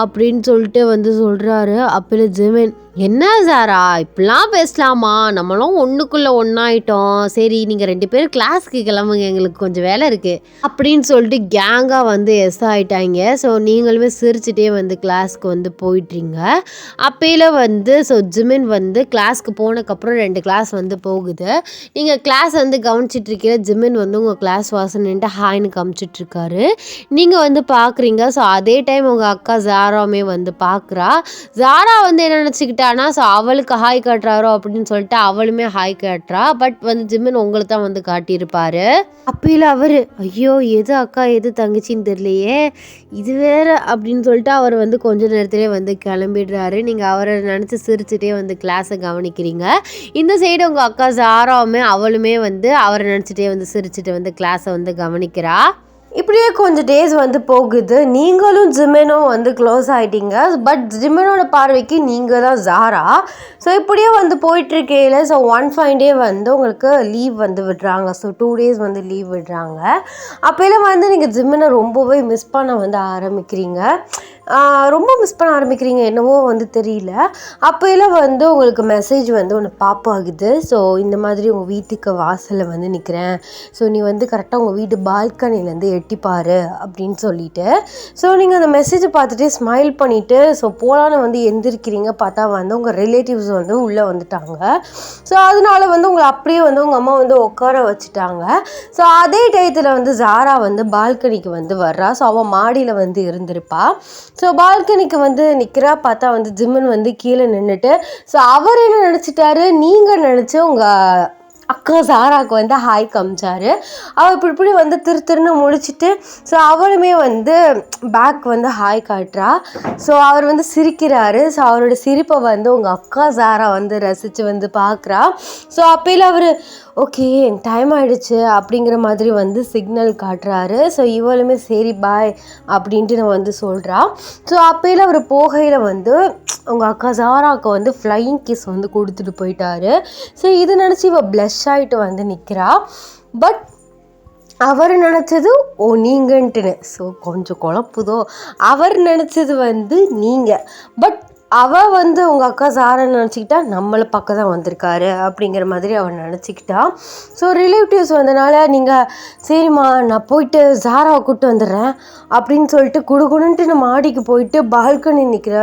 அப்படின்னு சொல்லிட்டு வந்து சொல்கிறாரு. அப்போ ஜிமின், என்ன சாரா இப்படிலாம் பேசலாமா, நம்மளும் ஒன்றுக்குள்ளே ஒன்றாயிட்டோம், சரி நீங்கள் 2 பேரும் கிளாஸுக்கு கிளம்புங்க, எங்களுக்கு கொஞ்சம் வேலை இருக்குது அப்படின்னு சொல்லிட்டு கேங்காக வந்து ஆகிட்டாங்க. ஸோ நீங்களுமே சிரிச்சுட்டே வந்து கிளாஸ்க்கு வந்து போயிட்டுறீங்க. அப்போல வந்து ஸோ ஜிமின் வந்து கிளாஸ்க்கு போனதுக்கப்புறம் 2 கிளாஸ் வந்து போகுது. நீங்கள் கிளாஸ் வந்து கவனிச்சிட்ருக்கிற ஜிமின் வந்து உங்கள் கிளாஸ் வாசன்ட்டு ஹாய்னு காமிச்சிட்ருக்காரு. நீங்கள் வந்து பார்க்குறீங்க. ஸோ அதே டைம் உங்கள் அக்கா ஜாராவுமே வந்து பார்க்குறா. ஜாரா வந்து என்ன நினச்சிக்கிட்டா, ஸோ அவளுக்கு ஹாய் காட்டுறாரோ அப்படின்னு சொல்லிட்டு அவளுமே ஹாய் காட்டுறா. பட் வந்து ஜிமின் உங்களுக்கு தான் வந்து காட்டியிருப்பார். அப்போல அவர், ஐயோ எது அக்கா எது தங்கச்சின்னு தெரியலையே, இது வேறு அப்படின்னு சொல்லிட்டு அவர் வந்து கொஞ்ச நேரத்துலேயே வந்து கிளம்பிடுறாரு. நீங்கள் அவரை நினச்சி சிரிச்சுட்டே வந்து கிளாஸை கவனிக்கிறீங்க. இந்த சைடு உங்கள் அக்கா ஜாராவுமே அவளுமே வந்து அவரை நினச்சிட்டே வந்து சிரிச்சுட்டு வந்து கிளாஸை வந்து கவனிக்கிறா. இப்படியே கொஞ்சம் டேஸ் வந்து போகுது. நீங்களும் ஜிமினும் வந்து க்ளோஸ் ஆகிட்டீங்க. பட் ஜிமினோட பார்வைக்கு நீங்கள் தான் ஜாரா. ஸோ இப்படியே வந்து போயிட்டுருக்கையில் ஸோ 1 fine day வந்து உங்களுக்கு லீவ் வந்து விடுறாங்க. ஸோ 2 days வந்து லீவ் விடுறாங்க. அப்போலாம் வந்து நீங்கள் ஜிமினை ரொம்பவே மிஸ் பண்ண வந்து ஆரம்பிக்கிறீங்க. ரொம்ப மிஸ் பண்ண ஆரம்பிக்கிறீங்க, என்னவோ வந்து தெரியல. அப்போலாம் வந்து உங்களுக்கு மெசேஜ் வந்து ஒன்று பாப் ஆகுது. ஸோ இந்த மாதிரி உங்கள் வீட்டுக்கு வாசலில் வந்து நிற்கிறேன், ஸோ நீ வந்து கரெக்டாக உங்கள் வீட்டு பால்கனிலேருந்து எட்டிப்பார் அப்படின்னு சொல்லிட்டு ஸோ நீங்கள் அந்த மெசேஜை பார்த்துட்டு ஸ்மைல் பண்ணிவிட்டு ஸோ போகலான்னு வந்து எந்திரிக்கிறீங்க. பார்த்தா வந்து உங்கள் ரிலேட்டிவ்ஸ் வந்து உள்ளே வந்துட்டாங்க. ஸோ அதனால வந்து உங்களை அப்படியே வந்து உங்கள் அம்மா வந்து உட்கார வச்சுட்டாங்க. ஸோ அதே டயத்தில் வந்து ஜாரா வந்து பால்கனிக்கு வந்து வர்றா. ஸோ அவள் மாடியில் வந்து இருந்திருப்பா. ஸோ பால்கனிக்கு வந்து நிற்கிறா. பார்த்தா வந்து ஜிமின் வந்து கீழே நின்றுட்டு ஸோ அவர் என்ன நினச்சிட்டாரு, நீங்கள் நினச்சி உங்கள் அக்கா சாராவுக்கு வந்து ஹாய் காமிச்சாரு. அவள் இப்படி வந்து திருன்னு முடிச்சுட்டு ஸோ அவளுமே வந்து பேக் வந்து ஹாய் காட்டுறா. ஸோ அவர் வந்து சிரிக்கிறாரு. ஸோ அவரோட சிரிப்பை வந்து உங்கள் அக்கா சாரா வந்து ரசித்து வந்து பார்க்குறா. ஸோ அப்போல அவர் ஓகே டைம் ஆகிடுச்சு அப்படிங்கிற மாதிரி வந்து சிக்னல் காட்டுறாரு. ஸோ இவளுமே சரி பாய் அப்படின்ட்டு நான் வந்து சொல்கிறா. ஸோ அப்போல அவர் போகையில் வந்து உங்கள் அக்கா ஜாராவுக்கு வந்து ஃப்ளையிங் கிஸ் வந்து கொடுத்துட்டு போயிட்டாரு. ஸோ இது நினச்சி இவள் ப்ளஷ் ஆகிட்டு வந்து நிற்கிறா. பட் அவர் நினச்சது நீங்கன்ட்டுன்னு. ஸோ கொஞ்சம் குழப்புதோ. அவர் நினச்சது வந்து நீங்கள். பட் அவள் வந்து உங்கள் அக்கா ஜாரா நினச்சிக்கிட்டா நம்மளை பக்கம் தான் வந்திருக்காரு அப்படிங்கிற மாதிரி அவள் நினச்சிக்கிட்டா. ஸோ ரிலேட்டிவ்ஸ் வந்தனால நீங்கள் சரிம்மா நான் போயிட்டு ஜாராவை கூப்பிட்டு வந்துடுறேன் அப்படின்னு சொல்லிட்டு குடுகுடுன்ட்டு நம்ம மாடிக்கு போயிட்டு பால்கனி நிற்கிற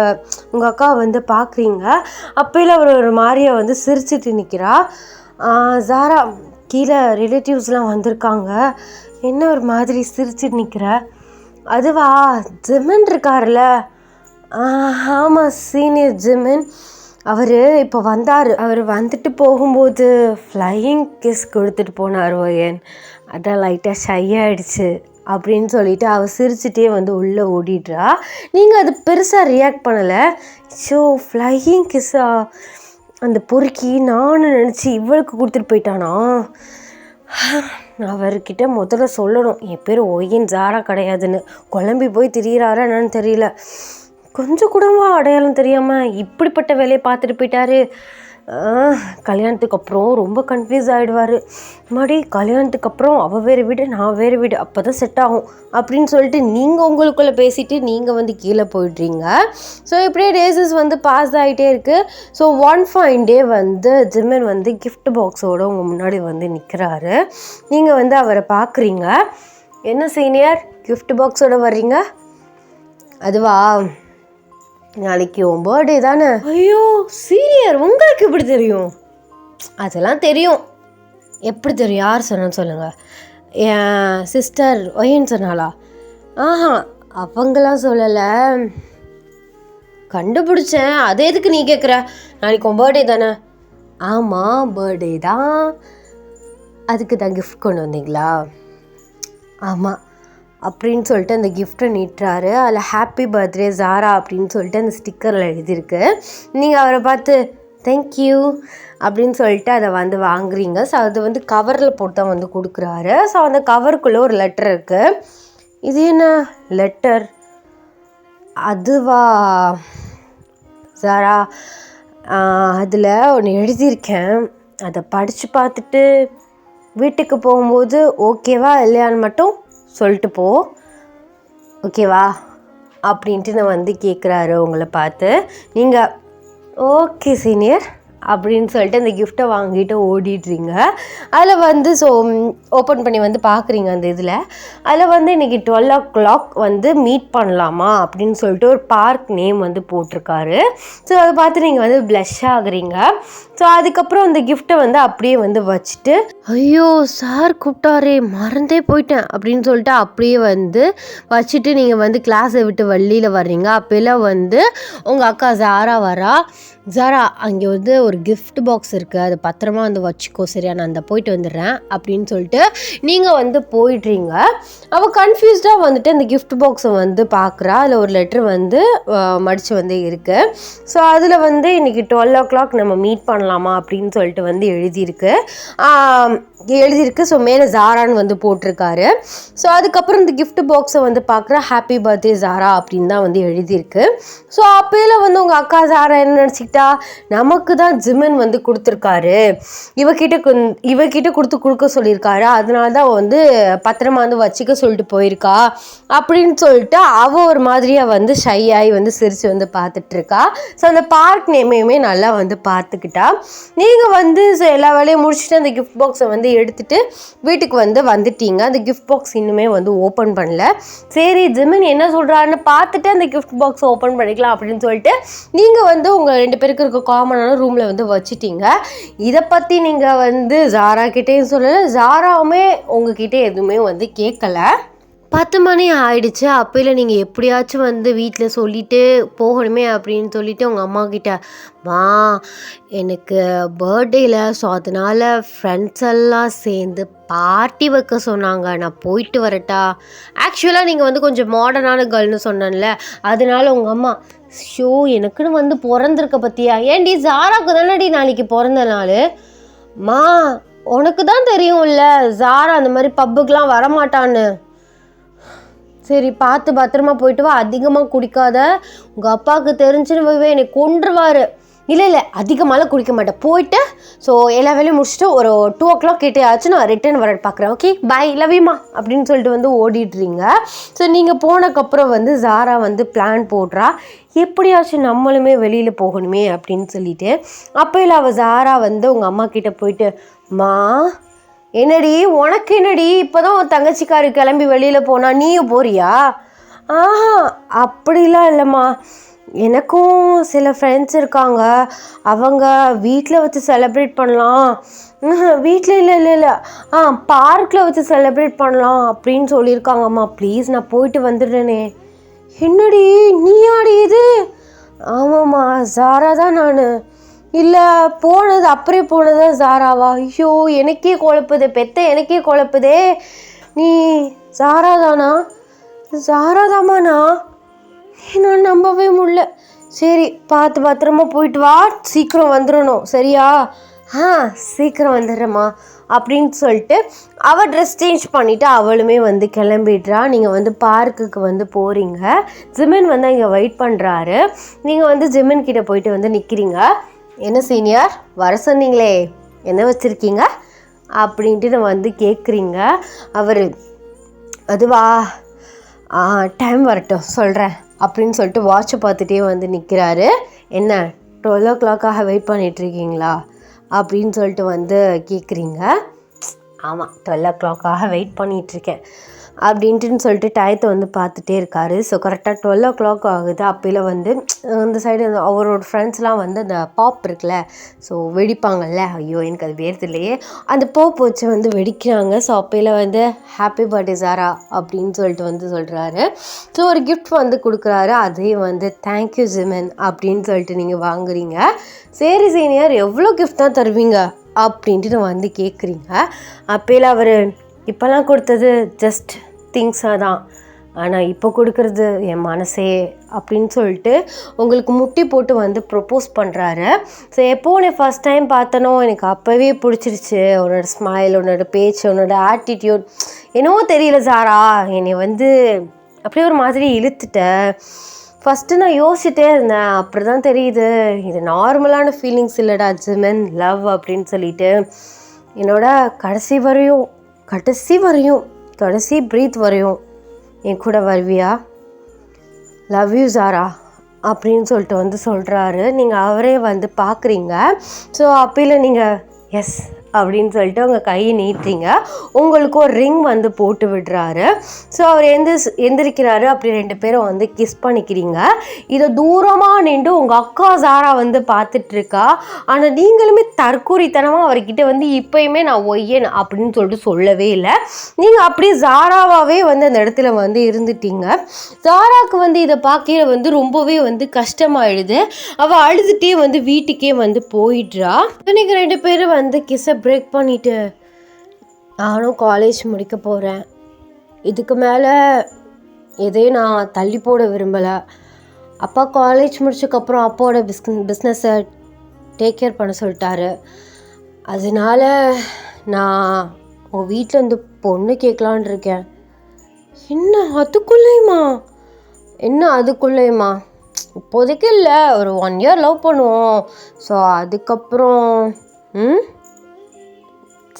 உங்கள் அக்கா வந்து பார்க்குறீங்க. அப்போயில் அவர் ஒரு மாதிரியை வந்து சிரிச்சிட்டு நிற்கிறா. ஜாரா கீழே ரிலேட்டிவ்ஸ்லாம் வந்திருக்காங்க, என்ன ஒரு மாதிரி சிரிச்சிட்டு நிற்கிற? அதுவா ஜிமின் இருக்கார்ல? ஆமாம் சீனியர் ஜிமின், அவர் இப்போ வந்தார். அவர் வந்துட்டு போகும்போது ஃப்ளையிங் கிஸ் கொடுத்துட்டு போனார் ஒயன், அதான் லைட்டாக ஷை ஆகிடுச்சு அப்படின்னு சொல்லிவிட்டு அவள் சிரிச்சிட்டே வந்து உள்ளே ஓடிடுறா. நீங்கள் அது பெருசாக ரியாக்ட் பண்ணலை. ஸோ ஃப்ளையிங் கிஸ்ஸா அந்த பொறுக்கி நானும் நினச்சி இவளுக்கு கொடுத்துட்டு போயிட்டானா? அவர்கிட்ட முதல்ல சொல்லணும் என் பேர் ஒய்யன் ஜாரா கிடையாதுன்னு. குழம்பி போய் திரியிறாரா என்னன்னு தெரியல. கொஞ்சம் கூடவா அடையாளம் தெரியாமல் இப்படிப்பட்ட வேலையை பார்த்துட்டு போயிட்டாரு. கல்யாணத்துக்கு அப்புறம் ரொம்ப கன்ஃபியூஸ் ஆகிடுவார். மறுபடி கல்யாணத்துக்கு அப்புறம் அவள் வேறு வீடு நான் வேறு வீடு, அப்போ தான் செட் ஆகும் அப்படின்னு சொல்லிட்டு நீங்கள் உங்களுக்குள்ளே பேசிவிட்டு நீங்கள் வந்து கீழே போயிடுறீங்க. ஸோ இப்படியே டேஸஸ் வந்து பாஸ் ஆகிட்டே இருக்குது. ஸோ ஒன் ஃபைன் டே வந்து ஜிமின் வந்து கிஃப்ட் பாக்ஸோடு உங்கள் முன்னாடி வந்து நிற்கிறாரு. நீங்கள் வந்து அவரை பார்க்குறீங்க. என்ன சீனியர் கிஃப்ட் பாக்ஸோடு வர்றீங்க? அதுவா நாளைக்கு உன் பர்த்டே தானே? ஐயோ சீனியர் உங்களுக்கு எப்படி தெரியும்? அதெல்லாம் தெரியும். எப்படி தெரியும்? யார் சொன்னான்னு சொல்லுங்கள். என் சிஸ்டர் ஒயன் சொன்னாலா? அவங்களாம் சொல்லலை, கண்டுபிடிச்சேன். அது எதுக்கு நீ கேட்குற? நாளைக்கு உன் பர்த்டே தானே? ஆமாம் பர்த்டே தான். அதுக்கு தான் கிஃப்ட் கொண்டு வந்தீங்களா? ஆமாம் அப்படின்னு சொல்லிட்டு அந்த கிஃப்ட்டை நீட்டுறாரு. அதில் ஹாப்பி பர்த்டே ஜாரா அப்படின்னு சொல்லிட்டு அந்த ஸ்டிக்கரில் எழுதியிருக்கு. நீங்கள் அவரை பார்த்து தேங்க்யூ அப்படின்னு சொல்லிட்டு அதை வந்து வாங்குறீங்க. ஸோ அது வந்து கவரில் போட்டு தான் வந்து கொடுக்குறாரு. ஸோ அந்த கவருக்குள்ளே ஒரு லெட்டர் இருக்குது. இது என்ன லெட்டர்? அதுவா ஜாரா, அதில் ஒன்று எழுதியிருக்கேன், அதை படித்து பார்த்துட்டு வீட்டுக்கு போகும்போது ஓகேவா இல்லையான்னு மட்டும் சொல்லிட்டு போ, ஓகேவா அப்படின்ட்டு நான் வந்து கேட்குறாரு உங்களை பார்த்து. நீங்கள் ஓகே சீனியர் அப்படின்னு சொல்லிட்டு அந்த கிஃப்ட்டை வாங்கிட்டு ஓடிடுறீங்க. அதில் வந்து ஸோ ஓப்பன் பண்ணி வந்து பார்க்குறீங்க. அந்த இதில் அதில் வந்து இன்றைக்கி 12 o'clock வந்து மீட் பண்ணலாமா அப்படின்னு சொல்லிட்டு ஒரு பார்க் நேம் வந்து போட்டிருக்காரு. ஸோ அதை பார்த்து நீங்கள் வந்து ப்ளஷ் ஆகுறீங்க. ஸோ அதுக்கப்புறம் அந்த கிஃப்ட்டை வந்து அப்படியே வந்து வச்சுட்டு ஐயோ சார் கூப்பிட்டாரே மறந்தே போயிட்டேன் அப்படின்னு சொல்லிட்டு அப்படியே வந்து வச்சுட்டு நீங்கள் வந்து கிளாஸை விட்டு வெளியில் வர்றீங்க. அப்போல்லாம் வந்து உங்கள் அக்கா ஜாரா வரா. ஜாரா அங்கே வந்து ஒரு கிஃப்ட் பாக்ஸ் இருக்குது, அது பத்திரமா வந்து வச்சுக்கோ சரியா, நான் அந்த போயிட்டு வந்துடுறேன் அப்படின்னு சொல்லிட்டு நீங்கள் வந்து போயிடுறீங்க. அவள் கன்ஃபியூஸ்டாக வந்துட்டு அந்த கிஃப்ட் பாக்ஸை வந்து பார்க்குறா. அதில் ஒரு லெட்ரு வந்து மடித்து வந்து இருக்குது. ஸோ அதில் வந்து இன்றைக்கி 12 o'clock நம்ம மீட் பண்ணலாமா அப்படின்னு சொல்லிட்டு வந்து எழுதியிருக்கு. ஸோ மேலே ஜாரான்னு வந்து போட்டிருக்காரு. ஸோ அதுக்கப்புறம் இந்த கிஃப்ட் பாக்ஸை வந்து பார்க்குற ஹாப்பி பர்த்டே ஜாரா அப்படின்னு தான் வந்து எழுதியிருக்கு. ஸோ அப்போயில் வந்து உங்கள் அக்கா ஜாரா என்ன நினச்சிக்கிட்டா, நமக்கு தான் ஜிமின் வந்து கொடுத்துருக்காரு, இவகிட்ட கொடுக்க சொல்லியிருக்காரு, அதனால தான் வந்து பத்திரமா வந்து வச்சுக்க சொல்லிட்டு போயிருக்கா அப்படின்னு சொல்லிட்டு அவள் ஒரு மாதிரியாக வந்து ஷை ஆகி வந்து சிரித்து வந்து பார்த்துட்ருக்கா. ஸோ அந்த பார்க் நேமையுமே நல்லா வந்து பார்த்துக்கிட்டா. நீங்கள் வந்து எல்லா வேலையும் முடிச்சுட்டு அந்த கிஃப்ட் பாக்ஸை வந்து எடுத்துகிட்டு வீட்டுக்கு வந்து வந்துட்டீங்க. அந்த கிஃப்ட் பாக்ஸ் இன்னுமே வந்து ஓப்பன் பண்ணல. சரி ஜிமின் என்ன சொல்கிறாருன்னு பார்த்துட்டு அந்த கிஃப்ட் பாக்ஸை ஓப்பன் பண்ணிக்கலாம் அப்படின்னு சொல்லிட்டு நீங்கள் வந்து உங்கள் 2 பேருக்கு இருக்க காமனான ரூமில் வந்து வச்சுட்டீங்க. இதை பற்றி நீங்கள் வந்து ஜாரா கிட்டேயும் சொல்லலை, ஜாராவுமே உங்ககிட்ட எதுவுமே வந்து கேட்கலை. 10 மணி ஆயிடுச்சு. அப்போயில் நீங்கள் எப்படியாச்சும் வந்து வீட்டில் சொல்லிவிட்டு போகணுமே அப்படின்னு சொல்லிவிட்டு உங்கள் அம்மா கிட்ட, மா எனக்கு பர்த்டேயில் ஸோ அதனால் ஃப்ரெண்ட்ஸ் எல்லாம் சேர்ந்து பார்ட்டி வைக்க சொன்னாங்க, நான் போயிட்டு வரட்டா? ஆக்சுவலாக நீங்கள் வந்து கொஞ்சம் மாடர்னான கேர்ள்னு சொன்னேன்ல, அதனால உங்கள் அம்மா ஷோ எனக்குன்னு வந்து பிறந்திருக்க பற்றியா? ஏன்டி ஜாராவுக்கு தானடி நாளைக்கு பிறந்த நாள், மா உனக்கு தான் தெரியும்ல ஜாரா அந்த மாதிரி பப்புக்கெலாம் வரமாட்டான்னு. சரி பார்த்து பத்திரமா போயிட்டு வா, அதிகமாக குடிக்காத, உங்கள் அப்பாவுக்கு தெரிஞ்சுன்னு வைவே என்னை கொன்றுவார். இல்லை அதிகமாகலாம் குடிக்க மாட்டேன், போயிட்டு ஸோ எல்லா வேலையும் முடிச்சுட்டு ஒரு 2 o'clock கிட்டே ஆச்சு நான் ரிட்டர்ன் வர பார்க்குறேன், ஓகே பாய் லவ்யூமா அப்படின்னு சொல்லிட்டு வந்து ஓடிடுறீங்க. ஸோ நீங்கள் போனதுக்கப்புறம் வந்து ஜாரா வந்து பிளான் போடுறா, எப்படியாச்சும் நம்மளுமே வெளியில் போகணுமே அப்படின்னு சொல்லிட்டு. அப்போ இல்லை அவள் ஜாரா வந்து உங்கள் அம்மா கிட்டே போயிட்டு, மா என்னடி உனக்கு என்னடி இப்போ தான் உன் தங்கச்சிக்காரு கிளம்பி வெளியில் போனா நீயும் போறியா? ஆஹா அப்படிலாம் இல்லைம்மா, எனக்கும் சில ஃப்ரெண்ட்ஸ் இருக்காங்க, அவங்க வீட்டில் வச்சு செலிப்ரேட் பண்ணலாம். வீட்டில் இல்லை பார்க்கில் வச்சு செலிப்ரேட் பண்ணலாம் அப்படின்னு சொல்லியிருக்காங்கம்மா, ப்ளீஸ் நான் போயிட்டு வந்துடுறேனே. என்னடி நீயாடி இது? ஆமாம்மா ஜாரா தான் நான். இல்லை போனது அப்படியே போனதா ஜாராவா? ஐயோ எனக்கே குழப்புது, பெத்த எனக்கே குழப்புதே. நீ ஜாரா தானா? ஜாரா தாமாண்ணா, நான் நம்பவே முடியல. சரி பார்த்து பத்திரமா போயிட்டு வா, சீக்கிரம் வந்துடணும் சரியா? சீக்கிரம் வந்துடுறேம்மா அப்படின்னு சொல்லிட்டு அவள் ட்ரெஸ் சேஞ்ச் பண்ணிவிட்டு அவளுமே வந்து கிளம்பிடுறா. நீங்கள் வந்து பார்க்குக்கு வந்து போகிறீங்க. ஜிமின் வந்து இங்கே வெயிட் பண்ணுறாரு. நீங்கள் வந்து ஜிமின் கிட்டே போயிட்டு வந்து நிற்கிறீங்க. என்ன சீனியர் வர சொன்னீங்களே, என்ன வச்சுருக்கீங்க அப்படின்ட்டு நான் வந்து கேட்குறீங்க. அவர் அதுவா டைம் வரட்டும் சொல்கிறேன் அப்படின்னு சொல்லிட்டு வாட்சை பார்த்துட்டே வந்து நிற்கிறாரு. என்ன 12 o'clock வெயிட் பண்ணிகிட்ருக்கீங்களா அப்படின்னு சொல்லிட்டு வந்து கேட்குறீங்க. ஆமாம் 12 o'clock வெயிட் பண்ணிகிட்ருக்கேன் அப்படின்ட்டுன்னு சொல்லிட்டு டயத்தை வந்து பார்த்துட்டே இருக்காரு. ஸோ கரெக்டாக 12 o'clock ஆகுது. அப்போல வந்து அந்த சைடு அவரோட ஃப்ரெண்ட்ஸ்லாம் வந்து அந்த பாப் இருக்குல்ல, ஸோ வெடிப்பாங்கள்ல, ஐயோ எனக்கு அது வேறு இல்லையே, அந்த பாப் வச்சு வந்து வெடிக்கிறாங்க. ஸோ அப்போல வந்து ஹாப்பி பர்த்டே ஜாரா அப்படின்னு சொல்லிட்டு வந்து சொல்கிறாரு. ஸோ ஒரு கிஃப்ட் வந்து கொடுக்குறாரு. அதே வந்து தேங்க்யூ ஜிமின் அப்படின்னு சொல்லிட்டு நீங்கள் வாங்குறீங்க. சரி சீனியர் எவ்வளோ கிஃப்ட் தான் தருவீங்க அப்படின்ட்டு நான் வந்து கேட்குறீங்க. அப்போல அவர் இப்போல்லாம் கொடுத்தது ஜஸ்ட் திங்ஸாக தான், ஆனால் இப்போ கொடுக்குறது என் மனசே அப்படின்னு சொல்லிட்டு உங்களுக்கு முட்டி போட்டு வந்து ப்ரொப்போஸ் பண்ணுறாரு. ஸோ எப்போ உன்னை ஃபஸ்ட் டைம் பார்த்தனோ எனக்கு அப்போவே பிடிச்சிருச்சு, உன்னோட ஸ்மைல், உன்னோட பேச்சு, உன்னோட ஆட்டிடியூட், என்னவோ தெரியல ஜாரா, என்னை வந்து அப்படியே ஒரு மாதிரி இழுத்துட்ட. ஃபஸ்ட்டு நான் யோசிச்சுட்டே இருந்தேன், அப்படி தான் தெரியுது இது நார்மலான ஃபீலிங்ஸ் இல்லைடா ஜிமின், லவ் அப்படின்னு சொல்லிட்டு. என்னோட கடைசி ப்ரீத் வரையும் என் கூட வருவியா? லவ் யூ ஜாரா அப்படின்னு சொல்லிட்டு வந்து சொல்கிறாரு. நீங்கள் அவரே வந்து பார்க்குறீங்க. ஸோ அப்போல நீங்கள் எஸ் அப்படின்னு சொல்லிட்டு உங்கள் கையை நீட்டுறீங்க. உங்களுக்கு ஒரு ரிங் வந்து போட்டு விடுறாரு. ஸோ அவர் எந்திரிக்கிறாரு. அப்படி 2 பேரும் வந்து கிஸ் பண்ணிக்கிறீங்க. இதை தூரமாக நின்று உங்கள் அக்கா ஜாரா வந்து பார்த்துட்ருக்கா. ஆனால் நீங்களுமே தற்கூரித்தனமாக அவர்கிட்ட வந்து இப்போயுமே நான் ஒய்யன் அப்படின்னு சொல்லிட்டு சொல்லவே இல்லை. நீங்கள் அப்படியே ஜாராவாகவே வந்து அந்த இடத்துல வந்து இருந்துட்டீங்க. ஜாராவுக்கு வந்து இதை பார்க்க வந்து ரொம்பவே வந்து கஷ்டமாயிடுது. அவள் அழுதுகிட்டே வந்து வீட்டுக்கே வந்து போயிடுறா. நீங்கள் 2 பேரும் வந்து கிஸ்ஸை பிரேக் பண்ணிவிட்டு, நானும் காலேஜ் முடிக்க போகிறேன், இதுக்கு மேலே எதையும் நான் தள்ளி போட விரும்பலை. அப்பா காலேஜ் முடிச்சதுக்கப்புறம் அப்பாவோட பிஸ்னஸை டேக் கேர் பண்ண சொல்லிட்டாரு. அதனால நான் உங்கள் வீட்டில் இருந்து பொண்ணு கேட்கலான் இருக்கேன். என்ன அதுக்குள்ளேயுமா? இப்போதைக்கு இல்லை, ஒரு 1 year லவ் பண்ணுவோம். ஸோ அதுக்கப்புறம்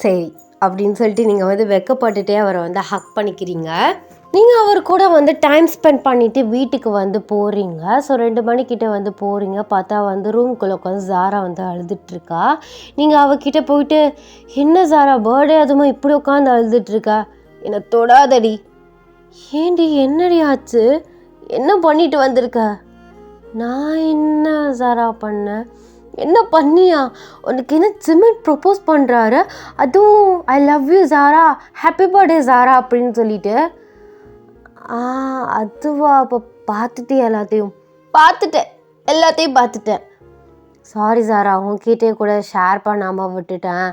சரி அப்படின்னு சொல்லிட்டு நீங்கள் வந்து வெக்கப்பட்டுட்டே அவரை வந்து ஹக் பண்ணிக்கிறீங்க. நீங்கள் அவர் கூட வந்து டைம் ஸ்பெண்ட் பண்ணிவிட்டு வீட்டுக்கு வந்து போகிறீங்க. ஸோ 2 மணிக்கிட்ட வந்து போகிறீங்க. பார்த்தா வந்து ரூம்குள்ளே உட்காந்து ஜாரா வந்து அழுதுட்ருக்கா. நீங்கள் அவகிட்ட போயிட்டு, என்ன ஜாரா பர்த்டே அதுவும் இப்படி உட்காந்து அழுதுட்ருக்கா, என்னை தொடாதடி. ஏண்டி என்னடி ஆச்சு, என்ன பண்ணிட்டு வந்திருக்க? நான் என்ன ஜாரா பண்ணேன்? என்ன பண்ணியா? உனக்கு என்ன ஜிமின் ப்ரொப்போஸ் பண்ணுறாரு, அதுவும் I love you Zara, happy birthday Zara அப்படின்னு சொல்லிட்டு. அதுவா? அப்போ பார்த்துட்டேன், எல்லாத்தையும் பார்த்துட்டேன். சாரி ஜாரா, உங்ககிட்டே கூட ஷேர் பண்ணாமல் விட்டுட்டேன்.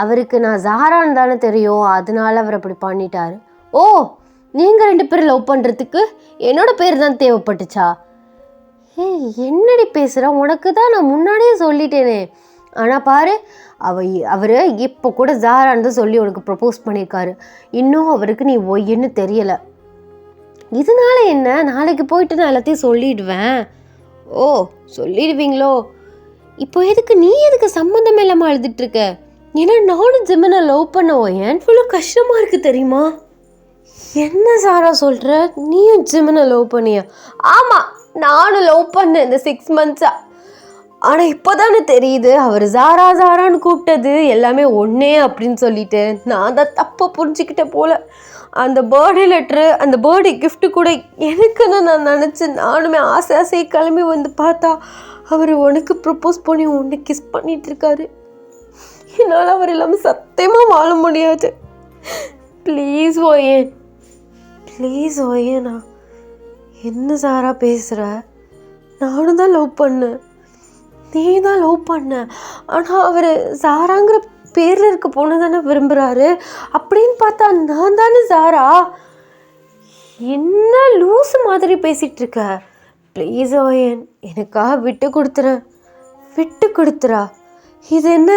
அவருக்கு நான் ஜாரான்னு தானே தெரியும், அதனால அவர் அப்படி பண்ணிட்டார். ஓ, நீங்கள் 2 பேரும் லவ் பண்ணுறதுக்கு என்னோட பேர் தான் தேவைப்பட்டுச்சா? என்னடி பேசுகிற, உனக்கு தான் நான் முன்னாடியே சொல்லிட்டேனே. ஆனால் பாரு, அவர் இப்போ கூட ஜாரான்னு சொல்லி உனக்கு ப்ரப்போஸ் பண்ணியிருக்காரு. இன்னும் அவருக்கு நீ ஒய்யன்னு தெரியலை. இதனால என்ன, நாளைக்கு போயிட்டு நான் எல்லாத்தையும் சொல்லிடுவேன். ஓ, சொல்லிடுவீங்களோ? இப்போ நீ எதுக்கு சம்மந்தம் இல்லாமல் அழுதுட்டுருக்க? ஏன்னா நானும் ஜெமினை லவ் பண்ணவும் ஏன் இவ்வளோ கஷ்டமாக இருக்குது தெரியுமா? என்ன சாரா சொல்கிற? நீயும் ஜெமினை லவ் பண்ணியா? ஆமாம், நானும் லவ் பண்ணேன் இந்த 6 months-ஆ. ஆனால் இப்போ தானே தெரியுது அவர் ஜாரா ஜாரான்னு கூப்பிட்டது எல்லாமே ஒன்றே அப்படின்னு சொல்லிட்டு. நான் தான் தப்பாக புரிஞ்சுக்கிட்டேன் போல். அந்த பர்த்டே லெட்ரு, அந்த பர்த்டே கிஃப்ட்டு கூட எனக்குன்னு நான் நினச்சேன். நானுமே ஆசையாக கிளம்பி வந்து பார்த்தா அவர் உனக்கு ப்ரப்போஸ் பண்ணி உன்னை கிஸ் பண்ணிகிட்ருக்காரு. என்னால் அவர் இல்லாமல் சத்தியமாக வாழ முடியாது. ப்ளீஸ் ஓயேன், ப்ளீஸ் ஓயேண்ணா. என்ன சாரா பேசுகிற? நானும் தான் லவ் பண்ணேன், நீ தான் லவ் பண்ண. ஆனால் அவர் சாராங்கிற பேரில் இருக்க பொண்ணு தானே விரும்புகிறாரு. அப்படின்னு பார்த்தா நான் தானே சாரா. என்ன லூஸு மாதிரி பேசிகிட்ருக்க? ப்ளீஸ் ஓயன், எனக்காக விட்டு கொடுத்துறேன், விட்டு கொடுத்துறா. இது என்ன